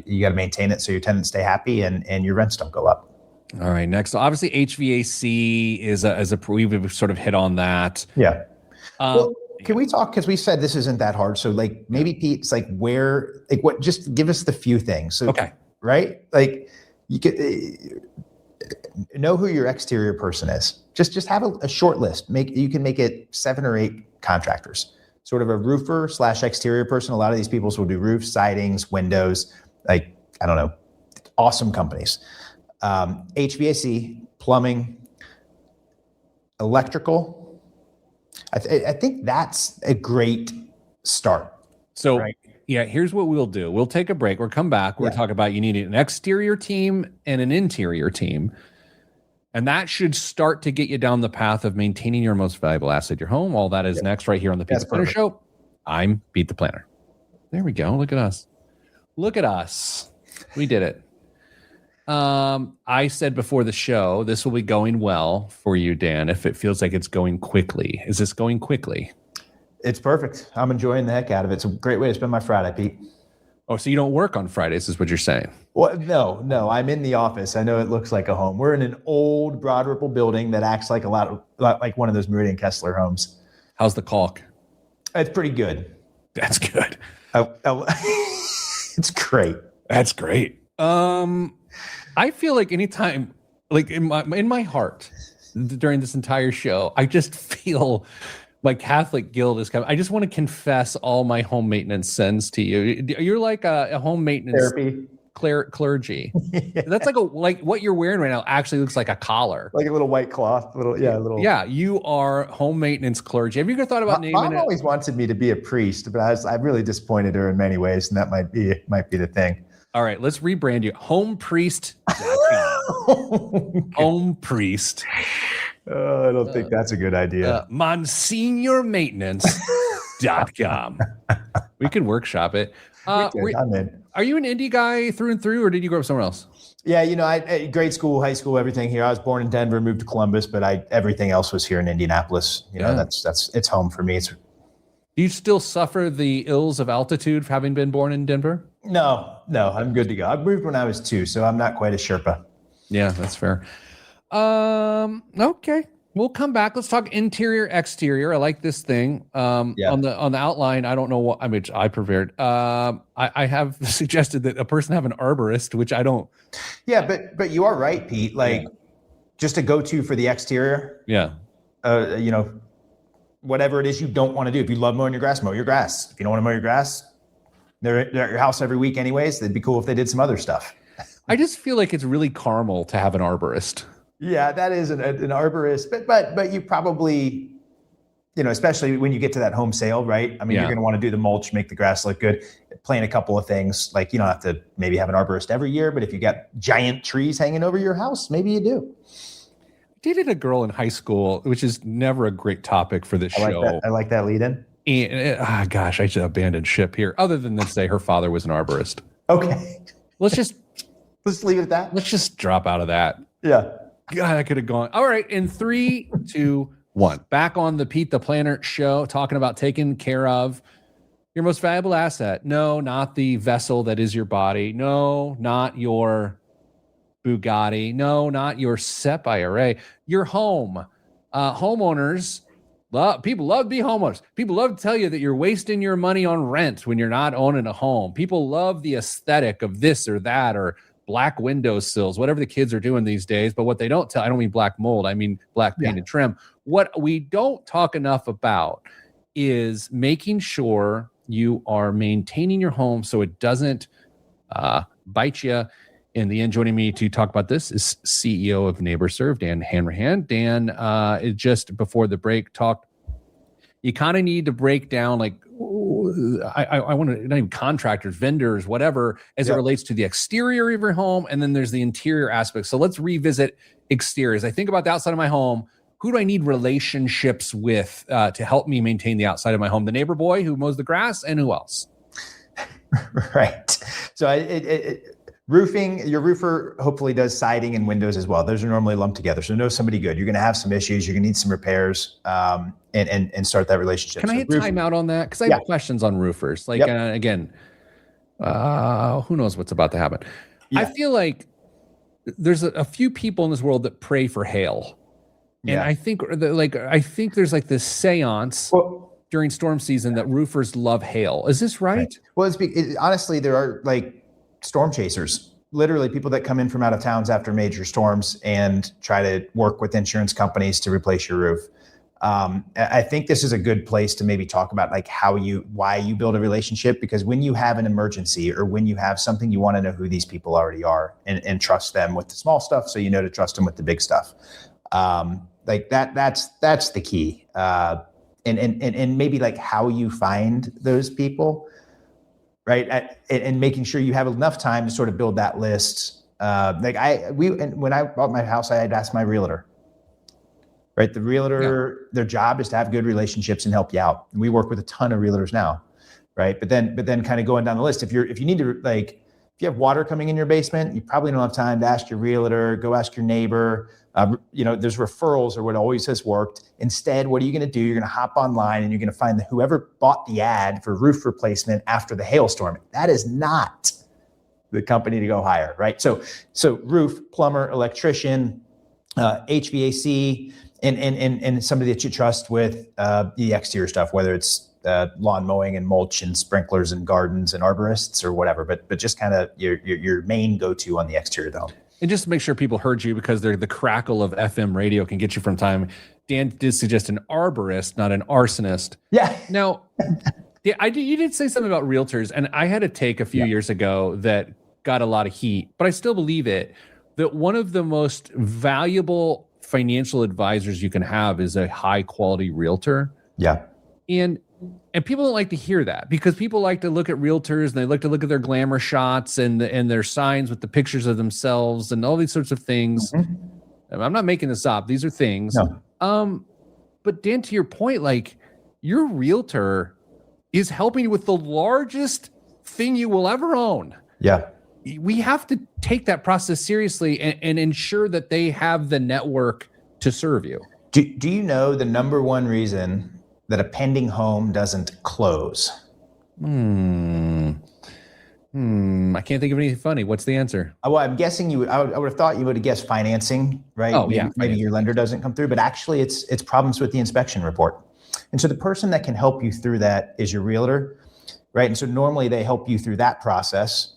you got to maintain it so your tenants stay happy and your rents don't go up. All right. Next, so obviously HVAC is we've sort of hit on that. Yeah. Can we talk, because we said this isn't that hard. So like maybe Pete, it's like just give us the few things. So, okay. Right. Like, you could know who your exterior person is. Just have a short list. You can make it 7 or 8 contractors, sort of a roofer / exterior person. A lot of these people will do roofs, sidings, windows, like, I don't know, awesome companies. HVAC, plumbing, electrical. I think that's a great start. So, right? Yeah, here's what we'll do. We'll take a break. We'll come back. We'll talk about you need an exterior team and an interior team. And that should start to get you down the path of maintaining your most valuable asset, your home. All that is next right here on the Beat the Planner Show. I'm Beat the Planner. There we go. Look at us. Look at us. We did it. I said before the show, this will be going well for you, Dan, if it feels like it's going quickly. Is this going quickly? It's perfect. I'm enjoying the heck out of it. It's a great way to spend my Friday, Pete. Oh, so you don't work on Fridays is what you're saying? Well, no. I'm in the office. I know it looks like a home. We're in an old Broad Ripple building that acts like a lot like one of those Meridian Kessler homes. How's the caulk? It's pretty good. That's good. It's great. That's great. I feel like anytime, like in my heart during this entire show, I just feel my Catholic guilt is coming. I just want to confess all my home maintenance sins to you. You're like a home maintenance Therapy. Clergy. Yeah. That's like what you're wearing right now actually looks like a collar. Like a little white cloth, Yeah, you are home maintenance clergy. Have you ever thought about naming Mom it? always wanted me to be a priest, but I'm really disappointed her in many ways, and that might be the thing. All right, let's rebrand you. Home Priest. Home Priest. I don't think that's a good idea. MonsignorMaintenance.com. We could workshop it. I'm in. Are you an indie guy through and through, or did you grow up somewhere else? Yeah, I grade school, high school, everything here. I was born in Denver, moved to Columbus, but everything else was here in Indianapolis. It's home for me. Do you still suffer the ills of altitude for having been born in Denver? No, I'm good to go. I moved when I was 2, so I'm not quite a Sherpa. Yeah, that's fair. Okay. We'll come back. Let's talk interior, exterior. I like this thing. On the outline, I don't know what I prepared. I have suggested that a person have an arborist, which I don't. Yeah, but you are right, Pete. Just a go-to for the exterior. Yeah. Whatever it is you don't want to do. If you love mowing your grass, mow your grass. If you don't want to mow your grass, they're at your house every week anyways. It'd be cool if they did some other stuff. I just feel like it's really caramel to have an arborist. Yeah, that is an arborist, but you probably, especially when you get to that home sale, right? I mean, You're going to want to do the mulch, make the grass look good, plant a couple of things. Like you don't have to maybe have an arborist every year, but if you got giant trees hanging over your house, maybe you do. Dated a girl in high school, which is never a great topic for this show. I like that lead in. And gosh, I should abandon ship here. Other than to say her father was an arborist. Okay, Let's leave it at that. Let's just drop out of that. Yeah. God, I could have gone. All right, in 3, 2, 1. Back on the Pete the Planner show, talking about taking care of your most valuable asset. No, not the vessel that is your body. No, not your Bugatti. No, not your SEP IRA. Your home. Homeowners. People love to be homeowners. People love to tell you that you're wasting your money on rent when you're not owning a home. People love the aesthetic of this or that or black windowsills, whatever the kids are doing these days. But what they don't tell, I don't mean black mold, I mean black painted trim. What we don't talk enough about is making sure you are maintaining your home so it doesn't bite you in the end. Joining me to talk about this is CEO of NeighborServe, Dan Hanrahan. Dan, just before the break, talked. You kind of need to break down, like, I want to, not even contractors, vendors, whatever, as it relates to the exterior of your home. And then there's the interior aspect. So let's revisit exteriors. I think about the outside of my home. Who do I need relationships with to help me maintain the outside of my home? The neighbor boy who mows the grass, and who else? Right. So roofing, your roofer hopefully does siding and windows as well. Those are normally lumped together. So know somebody good. You're going to have some issues. You're going to need some repairs and start that relationship. Can I hit time out on that? Because I have questions on roofers. Like, again, who knows what's about to happen? Yeah. I feel like there's a few people in this world that pray for hail. And I think there's like this seance during storm season that roofers love hail. Is this right? Well, honestly, there are like storm chasers, literally people that come in from out of towns after major storms and try to work with insurance companies to replace your roof. I think this is a good place to maybe talk about like why you build a relationship, because when you have an emergency or when you have something, you want to know who these people already are and trust them with the small stuff. So, to trust them with the big stuff. Like that's the key. And maybe like how you find those people, right? And making sure you have enough time to sort of build that list. When I bought my house, I had asked my realtor, right? The realtor, their job is to have good relationships and help you out. And we work with a ton of realtors now, right? But then kind of going down the list, if you need to, like, if you have water coming in your basement, you probably don't have time to ask your realtor, go ask your neighbor. There's referrals or what always has worked. Instead, what are you going to do? You're going to hop online and you're going to find whoever bought the ad for roof replacement after the hailstorm. That is not the company to go hire, right? So roof, plumber, electrician, HVAC, and somebody that you trust with the exterior stuff, whether it's lawn mowing and mulch and sprinklers and gardens and arborists or whatever, but just kind of your main go-to on the exterior of the home. And just to make sure people heard you, because the crackle of FM radio can get you from time. Dan did suggest an arborist, not an arsonist. Yeah. Now, you did say something about realtors, and I had a take a few years ago that got a lot of heat, but I still believe it, that one of the most valuable financial advisors you can have is a high quality realtor. Yeah. And people don't like to hear that, because people like to look at realtors and they like to look at their glamour shots and their signs with the pictures of themselves and all these sorts of things. Mm-hmm. I'm not making this up. These are things. No. But Dan, to your point, like, your realtor is helping you with the largest thing you will ever own. Yeah. We have to take that process seriously and ensure that they have the network to serve you. Do you know the number one reason that a pending home doesn't close? I can't think of anything funny. What's the answer? Well, I'm guessing I would have thought you would have guessed financing, right? Oh, maybe your lender doesn't come through, but actually it's problems with the inspection report. And so the person that can help you through that is your realtor, right? And so normally they help you through that process.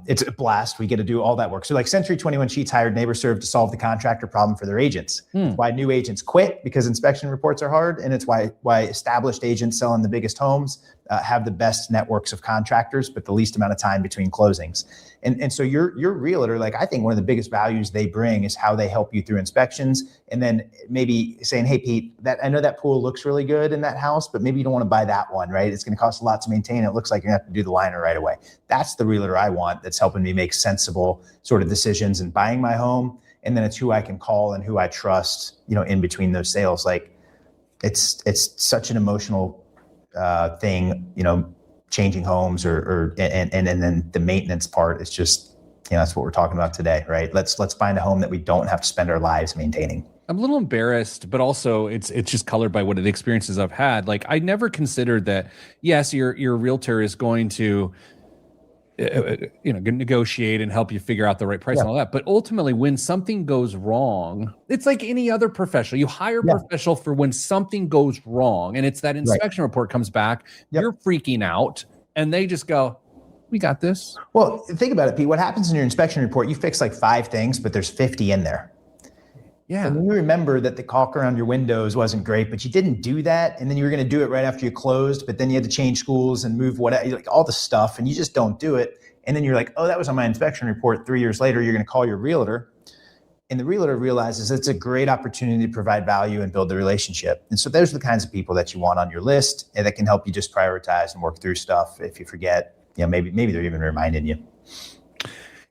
It's a blast. We get to do all that work. So like Century 21 Sheets hired NeighborServe to solve the contractor problem for their agents. It's why new agents quit, because inspection reports are hard. And it's why established agents selling the biggest homes have the best networks of contractors, but the least amount of time between closings. And so your realtor, like, I think one of the biggest values they bring is how they help you through inspections. And then maybe saying, hey, Pete, I know that pool looks really good in that house, but maybe you don't want to buy that one, right? It's going to cost a lot to maintain. It looks like you're going to have to do the liner right away. That's the realtor I want, that's helping me make sensible sort of decisions in buying my home. And then it's who I can call and who I trust, in between those sales. Like, it's such an emotional thing, changing homes and then the maintenance part is just, that's what we're talking about today, right? Let's find a home that we don't have to spend our lives maintaining. I'm a little embarrassed, but also it's just colored by what the experiences I've had. Like, I never considered that, yes, your realtor is going to negotiate and help you figure out the right price and all that. But ultimately, when something goes wrong, it's like any other professional. You hire a professional for when something goes wrong, and it's that inspection report comes back, you're freaking out, and they just go, we got this. Well, think about it, Pete. What happens in your inspection report, you fix like 5 things, but there's 50 in there. Yeah. And then you remember that the caulk around your windows wasn't great, but you didn't do that. And then you were going to do it right after you closed, but then you had to change schools and move like all the stuff, and you just don't do it. And then you're like, oh, that was on my inspection report. 3 years later, you're going to call your realtor, and the realtor realizes it's a great opportunity to provide value and build the relationship. And so those are the kinds of people that you want on your list, and that can help you just prioritize and work through stuff. If you forget, maybe they're even reminding you.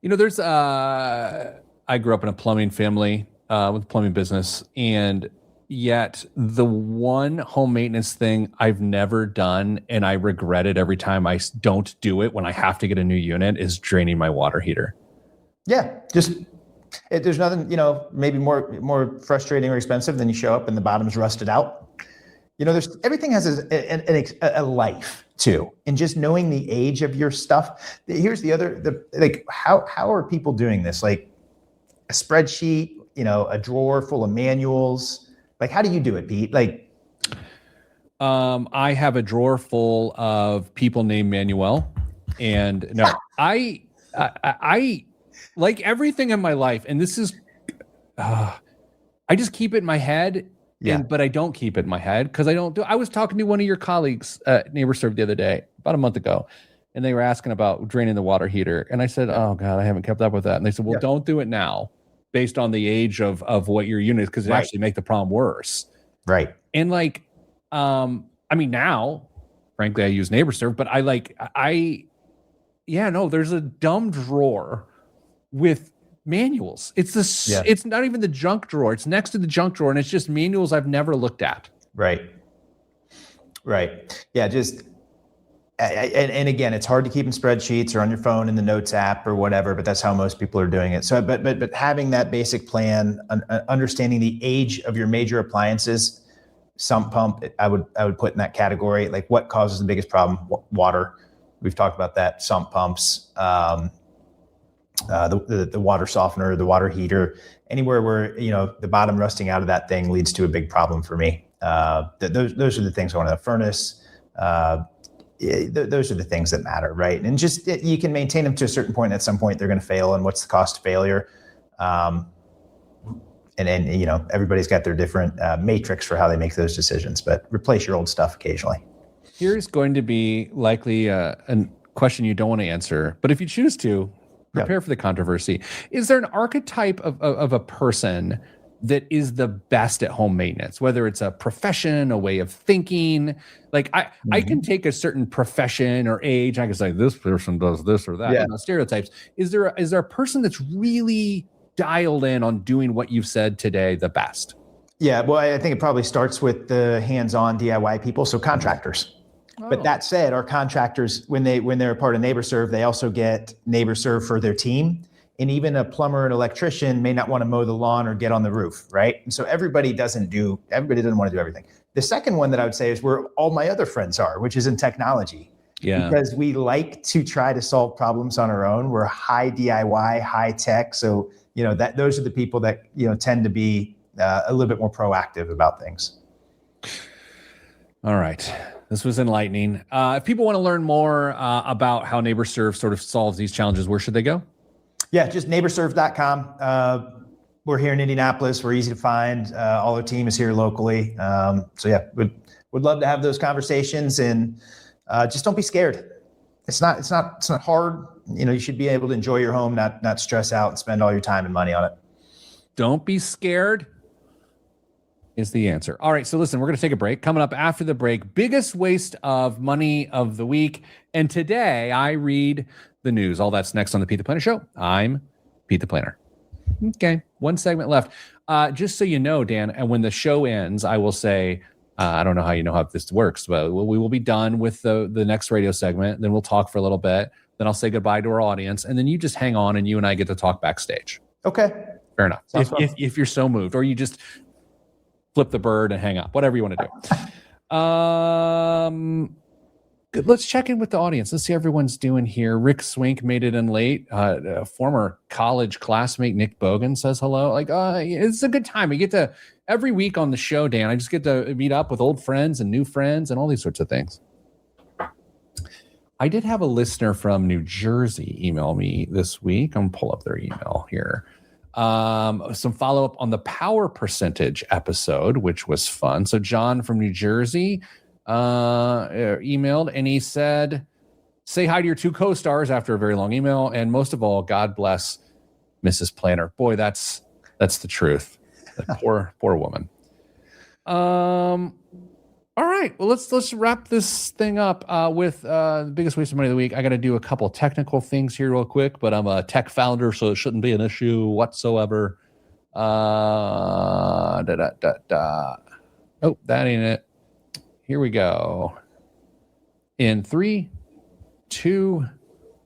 There's I grew up in a plumbing family. With a plumbing business, and yet the one home maintenance thing I've never done, and I regret it every time I don't do it when I have to get a new unit, is draining my water heater. Yeah, there's nothing, maybe more frustrating or expensive than you show up and the bottom's rusted out. Everything has a life too, and just knowing the age of your stuff. Here's the other, how are people doing this? Like a spreadsheet, a drawer full of manuals. Like, how do you do it, Pete? Like, I have a drawer full of people named Manuel, and no, I like everything in my life, and this is, I just keep it in my head, but I don't keep it in my head because I was talking to one of your colleagues at NeighborServe the other day, about a month ago, and they were asking about draining the water heater, and I said, oh God, I haven't kept up with that, and they said, well, don't do it now, based on the age of what your unit is, because it actually make the problem worse. Right. And now, frankly, I use NeighborServe, but there's a dumb drawer with manuals. It's not even the junk drawer. It's next to the junk drawer, and it's just manuals I've never looked at. Right. Yeah, and again, it's hard to keep in spreadsheets or on your phone in the notes app or whatever, but that's how most people are doing it. So, but having that basic plan, understanding the age of your major appliances, sump pump, I would put in that category. Like, what causes the biggest problem? Water. We've talked about that. Sump pumps, the water softener, the water heater, anywhere where the bottom rusting out of that thing leads to a big problem for me. Those are the things I want to furnace. Those are the things that matter, right? And just you can maintain them to a certain point. At some point, they're going to fail, and what's the cost of failure? And then everybody's got their different matrix for how they make those decisions. But replace your old stuff occasionally. Here's going to be likely a question you don't want to answer, but if you choose to, prepare for the controversy. Is there an archetype of a person that is the best at home maintenance, whether it's a profession, a way of thinking? Like I can take a certain profession or age, I can say this person does this or that, stereotypes. Is there a person that's really dialed in on doing what you've said today the best? Yeah, well, I think it probably starts with the hands-on DIY people, so contractors. But that said, our contractors, when they're a part of NeighborServe, they also get NeighborServe for their team. And even a plumber and electrician may not want to mow the lawn or get on the roof, right? And so everybody doesn't want to do everything. The second one that I would say is where all my other friends are, which is in technology. Yeah. Because we like to try to solve problems on our own. We're high DIY, high tech. So, those are the people that, tend to be a little bit more proactive about things. All right. This was enlightening. If people want to learn more about how NeighborServe sort of solves these challenges, where should they go? Yeah, just NeighborServe.com. We're here in Indianapolis. We're easy to find. All our team is here locally. Would love to have those conversations, and just don't be scared. It's not hard. You should be able to enjoy your home, not stress out and spend all your time and money on it. Don't be scared is the answer. All right. So listen, we're going to take a break. Coming up after the break, biggest waste of money of the week. And today I read the news. All that's next on the Pete the Planner Show. I'm Pete the Planner. Okay. One segment left. Just so you know, Dan, and when the show ends, I will say, I don't know how you know how this works, but we will be done with the next radio segment. Then we'll talk for a little bit. Then I'll say goodbye to our audience. And then you just hang on and you and I get to talk backstage. Okay. Fair enough. If you're so moved, or you just flip the bird and hang up, whatever you want to do. Good. Let's check in with the audience. Let's see how everyone's doing here. Rick Swink made it in late. Former college classmate Nick Bogan says hello. It's a good time. We get to every week on the show, Dan. I just get to meet up with old friends and new friends and all these sorts of things. I did have a listener from New Jersey email me this week. I'm gonna pull up their email here. Some follow-up on the power percentage episode, which was fun. So John from New Jersey emailed, and he said, say hi to your two co-stars after a very long email, and most of all, God bless Mrs. Planner. Boy, that's the truth. That poor woman. All right, well, let's wrap this thing up with the biggest waste of money of the week. I got to do a couple technical things here real quick, but I'm a tech founder, so it shouldn't be an issue whatsoever. Oh, that ain't it. Here we go. In 3, 2,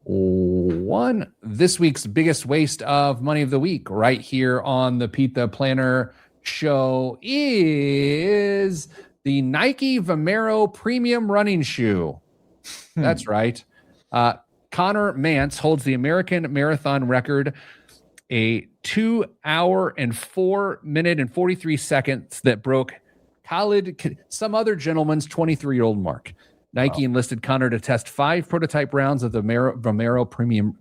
1. This week's biggest waste of money of the week, right here on the Pete the Planner Show, is the Nike Vomero Premium Running Shoe. That's right. Connor Mance holds the American Marathon record, a 2 hour and 4 minute and 43 seconds that broke some other gentleman's 23-year-old mark. Nike enlisted Connor to test 5 prototype rounds of the Vomero Premium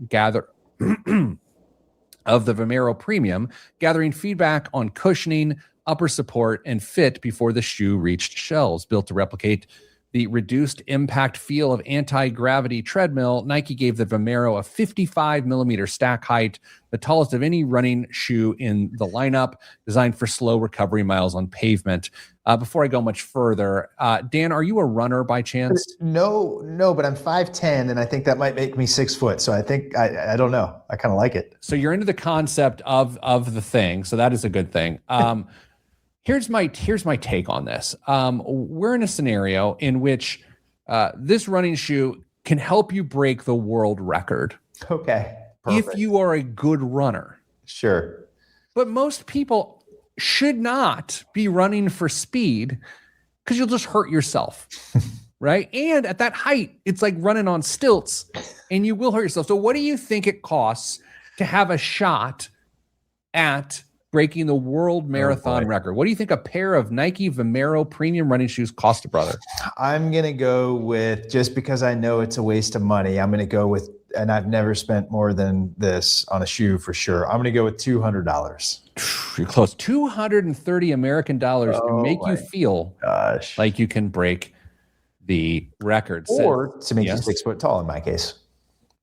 gathering feedback on cushioning, upper support, and fit before the shoe reached shelves. Built to replicate the reduced impact feel of anti-gravity treadmill, Nike gave the Vomero a 55 millimeter stack height, the tallest of any running shoe in the lineup, designed for slow recovery miles on pavement. Before I go much further, Dan, are you a runner by chance? No, but I'm 5'10", and I think that might make me 6 foot. So I think, I don't know. I kind of like it. So you're into the concept of the thing. So that is a good thing. Here's my take on this. We're in a scenario in which this running shoe can help you break the world record. Okay. Perfect. If you are a good runner. Sure. But most people should not be running for speed because you'll just hurt yourself. Right? And at that height, it's like running on stilts and you will hurt yourself. So what do you think it costs to have a shot at breaking the world marathon record. What do you think a pair of Nike Vomero premium running shoes cost a brother? I'm going to go with, just because I know it's a waste of money, I'm going to go with, and I've never spent more than this on a shoe for sure. I'm going to go with $200. You're close. 230 American dollars to make you feel like you can break the record. Or to make you 6 foot tall in my case.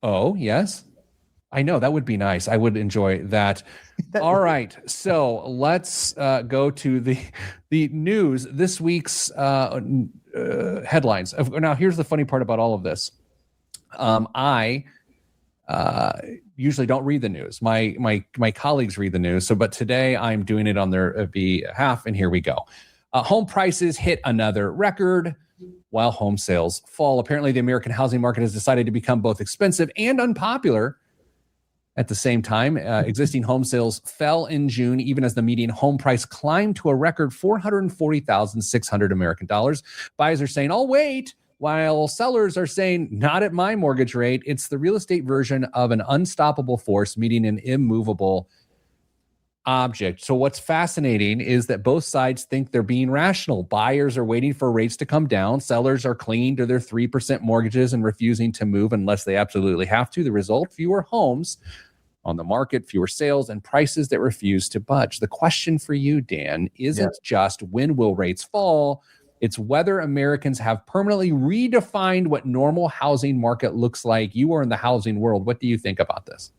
Oh, yes. I know, that would be nice. I would enjoy that. All right. So let's go to the news. This week's headlines. Now, here's the funny part about all of this. I usually don't read the news. My colleagues read the news. But today I'm doing it on their behalf, and here we go. Home prices hit another record while home sales fall. Apparently, the American housing market has decided to become both expensive and unpopular at the same time. Existing home sales fell in June, even as the median home price climbed to a record $440,600 American dollars. Buyers are saying, "I'll wait," while sellers are saying, "Not at my mortgage rate." It's the real estate version of an unstoppable force meeting an immovable object. So what's fascinating is that both sides think they're being rational. Buyers are waiting for rates to come down. Sellers are clinging to their 3% mortgages and refusing to move unless they absolutely have to. The result, fewer homes on the market, fewer sales, and prices that refuse to budge. The question for you, Dan, isn't just when will rates fall, it's whether Americans have permanently redefined what normal housing market looks like. You are in the housing world. What do you think about this?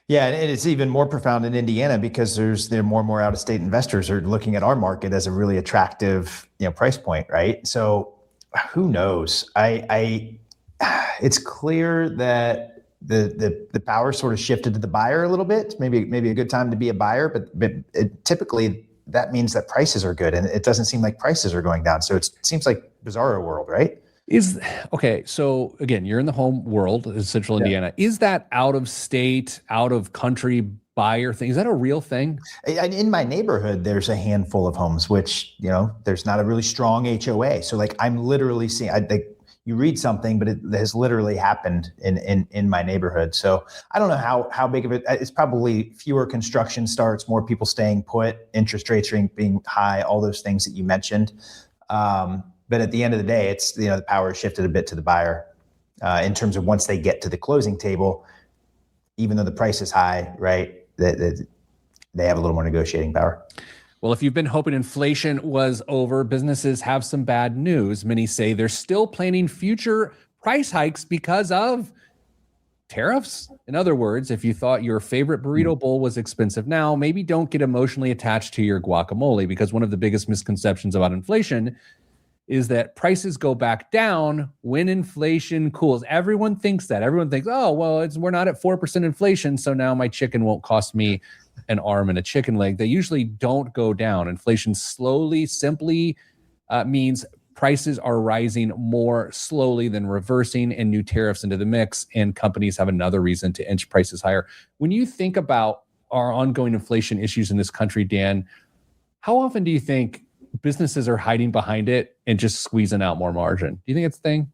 Yeah, and it's even more profound in Indiana because there are more and more out-of-state investors are looking at our market as a really attractive, price point, right? So who knows? It's clear that the power sort of shifted to the buyer a little bit. Maybe a good time to be a buyer, but typically that means that prices are good, and it doesn't seem like prices are going down. So it seems like bizarro world, right? So again, you're in the home world in central Indiana. Is that out of state, out of country buyer thing? Is that a real thing? In my neighborhood, there's a handful of homes, which, there's not a really strong HOA. So like I'm literally seeing, you read something, but it has literally happened in my neighborhood. So I don't know how big of it, it's probably fewer construction starts, more people staying put, interest rates being high, all those things that you mentioned. But at the end of the day, it's, the power shifted a bit to the buyer in terms of once they get to the closing table, even though the price is high, right, they have a little more negotiating power. Well, if you've been hoping inflation was over, businesses have some bad news. Many say they're still planning future price hikes because of tariffs. In other words, if you thought your favorite burrito bowl was expensive now, maybe don't get emotionally attached to your guacamole, because one of the biggest misconceptions about inflation is that prices go back down when inflation cools. Everyone thinks that. Everyone thinks, oh, well, we're not at 4% inflation, so now my chicken won't cost me an arm and a chicken leg. They usually don't go down. Inflation simply means prices are rising more slowly than reversing, and new tariffs into the mix, and companies have another reason to inch prices higher. When you think about our ongoing inflation issues in this country, Dan, how often do you think businesses are hiding behind it and just squeezing out more margin? Do you think it's a thing?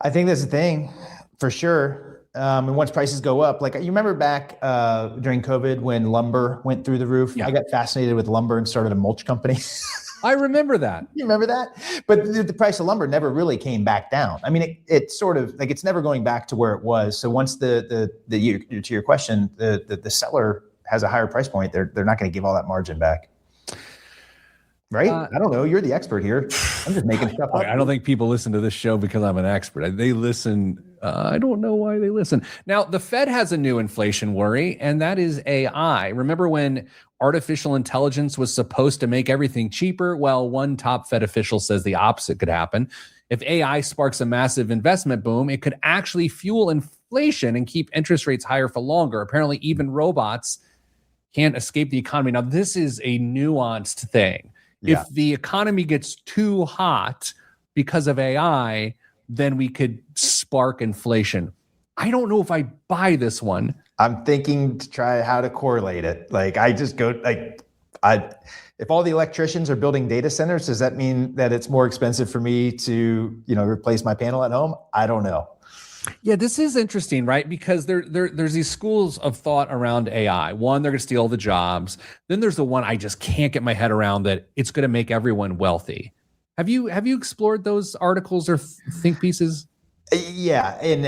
I think that's a thing for sure. And once prices go up, like you remember back during COVID when lumber went through the roof, I got fascinated with lumber and started a mulch company. I remember that. You remember that? But the price of lumber never really came back down. I mean, it's sort of like, it's never going back to where it was. So once to your question, the seller has a higher price point, they're not going to give all that margin back. Right? I don't know. You're the expert here. I'm just making stuff up. I don't think people listen to this show because I'm an expert. They listen. I don't know why they listen. Now, the Fed has a new inflation worry, and that is AI. Remember when artificial intelligence was supposed to make everything cheaper? Well, one top Fed official says the opposite could happen. If AI sparks a massive investment boom, it could actually fuel inflation and keep interest rates higher for longer. Apparently, even robots can't escape the economy. Now, this is a nuanced thing. Yeah. If the economy gets too hot because of AI, then we could spark inflation. I don't know if I buy this one. I'm thinking to try how to correlate it. Like I just go if all the electricians are building data centers, does that mean that it's more expensive for me to, replace my panel at home? I don't know. Yeah, this is interesting, right? Because there's these schools of thought around AI. One, they're going to steal the jobs. Then there's the one I just can't get my head around, that it's going to make everyone wealthy. Have you explored those articles or think pieces? Yeah, and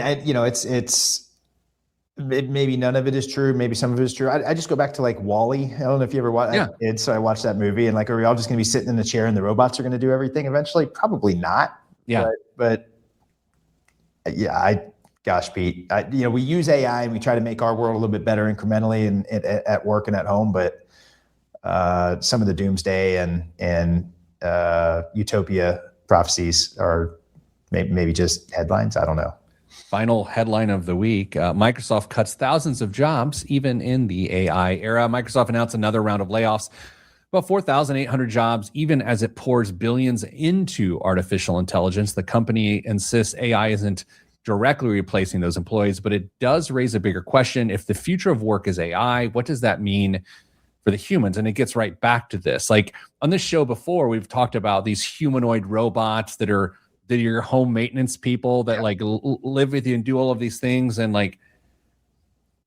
maybe none of it is true. Maybe some of it is true. I just go back to like Wall-E. I don't know if you ever watched. Yeah. So I watched that movie, and like, are we all just going to be sitting in the chair and the robots are going to do everything eventually? Probably not. Yeah. But yeah, gosh, Pete, we use AI and we try to make our world a little bit better incrementally and at work and at home. But some of the doomsday and utopia prophecies are maybe just headlines. I don't know. Final headline of the week. Microsoft cuts thousands of jobs, even in the AI era. Microsoft announced another round of layoffs, about 4,800 jobs, even as it pours billions into artificial intelligence. The company insists AI isn't directly replacing those employees, but it does raise a bigger question. If the future of work is AI, what does that mean for the humans? And it gets right back to this. Like on this show before, we've talked about these humanoid robots that are your home maintenance people that like live with you and do all of these things. And like,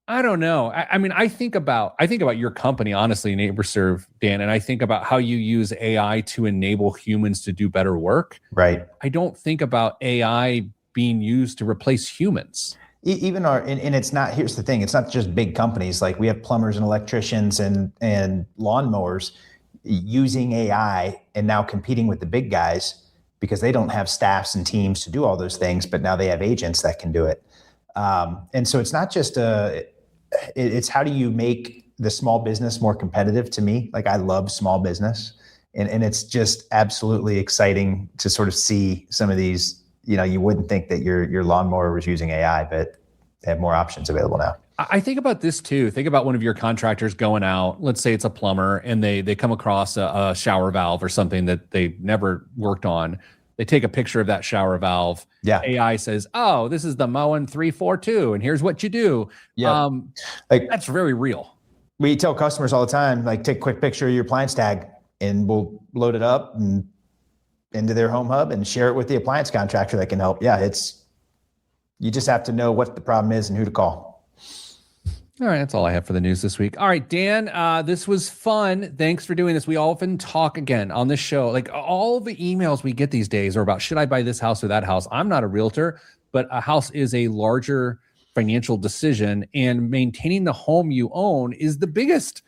I don't know. I mean, I think about your company, honestly, NeighborServe, Dan, and I think about how you use AI to enable humans to do better work. Right. I don't think about AI being used to replace humans. Even and it's not, here's the thing, it's not just big companies. Like we have plumbers and electricians and lawnmowers using AI and now competing with the big guys because they don't have staffs and teams to do all those things, but now they have agents that can do it. And so it's not just it's how do you make the small business more competitive to me? Like I love small business and it's just absolutely exciting to sort of see some of these, you wouldn't think that your lawnmower was using AI, but they have more options available now. I think about this too. Think about one of your contractors going out, let's say it's a plumber, and they come across a shower valve or something that they never worked on. They take a picture of that shower valve. Yeah. AI says, oh, this is the Moen 342, and here's what you do. Yeah. That's very real. We tell customers all the time, like take a quick picture of your appliance tag and we'll load it up and into their home hub and share it with the appliance contractor that can help. Yeah, you just have to know what the problem is and who to call. All right, that's all I have for the news this week. All right, Dan, this was fun. Thanks for doing this. We often talk again on this show. Like all the emails we get these days are about, should I buy this house or that house? I'm not a realtor, but a house is a larger financial decision, and maintaining the home you own is the biggest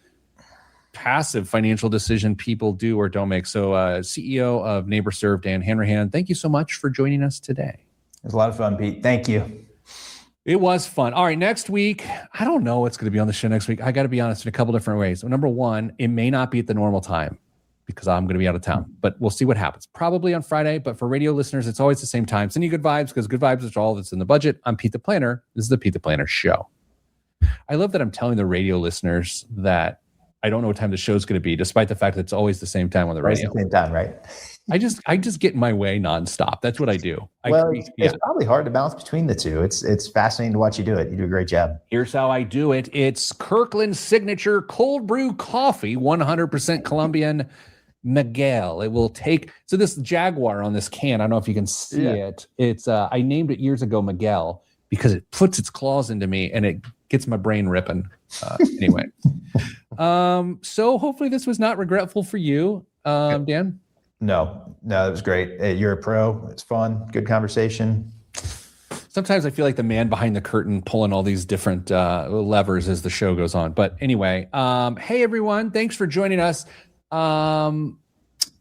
passive financial decision people do or don't make. So CEO of NeighborServe, Dan Hanrahan, thank you so much for joining us today. It was a lot of fun, Pete. Thank you. It was fun. All right, next week, I don't know what's going to be on the show next week. I got to be honest in a couple different ways. Number one, it may not be at the normal time because I'm going to be out of town, but we'll see what happens. Probably on Friday, but for radio listeners, it's always the same time. Send you good vibes because good vibes is all that's in the budget. I'm Pete the Planner. This is the Pete the Planner Show. I love that I'm telling the radio listeners that I don't know what time the show's going to be, despite the fact that it's always the same time on the radio. Always the same time, right? I just get in my way nonstop. That's what I do. It's probably hard to balance between the two. It's fascinating to watch you do it. You do a great job. Here's how I do it. It's Kirkland's signature cold brew coffee, 100% Colombian Miguel. It will take, so this Jaguar on this can, I don't know if you can see it. It's I named it years ago Miguel because it puts its claws into me and it gets my brain ripping. Anyway. So hopefully this was not regretful for you, Dan. No, it was great. You're a pro. It's fun. Good conversation. Sometimes I feel like the man behind the curtain pulling all these different levers as the show goes on. But anyway, hey, everyone. Thanks for joining us. Oh,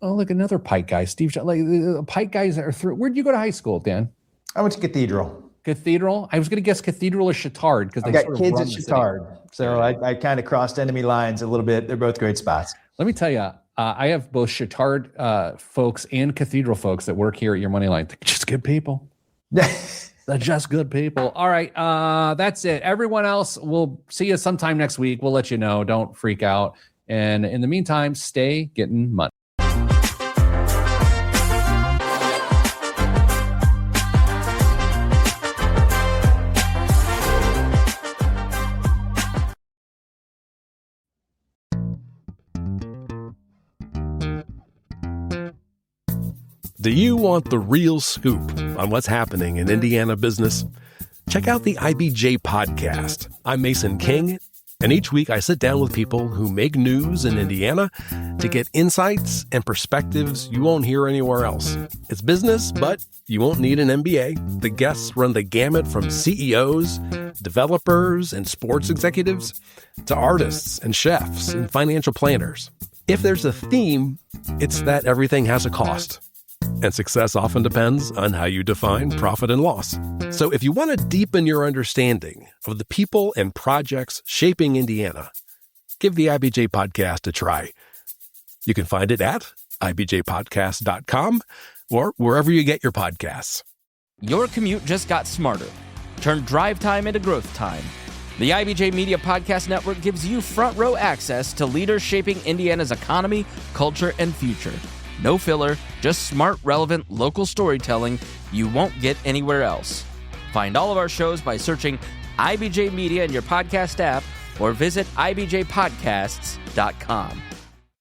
look, another Pike guy. Steve, like Pike guys are through. Where'd you go to high school, Dan? I went to Cathedral. Cathedral? I was going to guess Cathedral or Chittard because I got kids at Chittard. So I kind of crossed enemy lines a little bit. They're both great spots. Let me tell you, I have both Chittard folks and Cathedral folks that work here at Your Money Line. They're just good people. They're just good people. All right. That's it. Everyone else, we'll see you sometime next week. We'll let you know. Don't freak out. And in the meantime, stay getting money. Do you want the real scoop on what's happening in Indiana business? check out the IBJ podcast. I'm Mason King, and each week I sit down with people who make news in Indiana to get insights and perspectives you won't hear anywhere else. It's business, but you won't need an MBA. The guests run the gamut from CEOs, developers, and sports executives to artists and chefs and financial planners. If there's a theme, it's that everything has a cost. And success often depends on how you define profit and loss. So if you want to deepen your understanding of the people and projects shaping Indiana, give the IBJ podcast a try. You can find it at ibjpodcast.com or wherever you get your podcasts. Your commute just got smarter. Turn drive time into growth time. The IBJ Media Podcast Network gives you front row access to leaders shaping Indiana's economy, culture, and future. No filler, just smart, relevant, local storytelling you won't get anywhere else. Find all of our shows by searching IBJ Media in your podcast app or visit ibjpodcasts.com.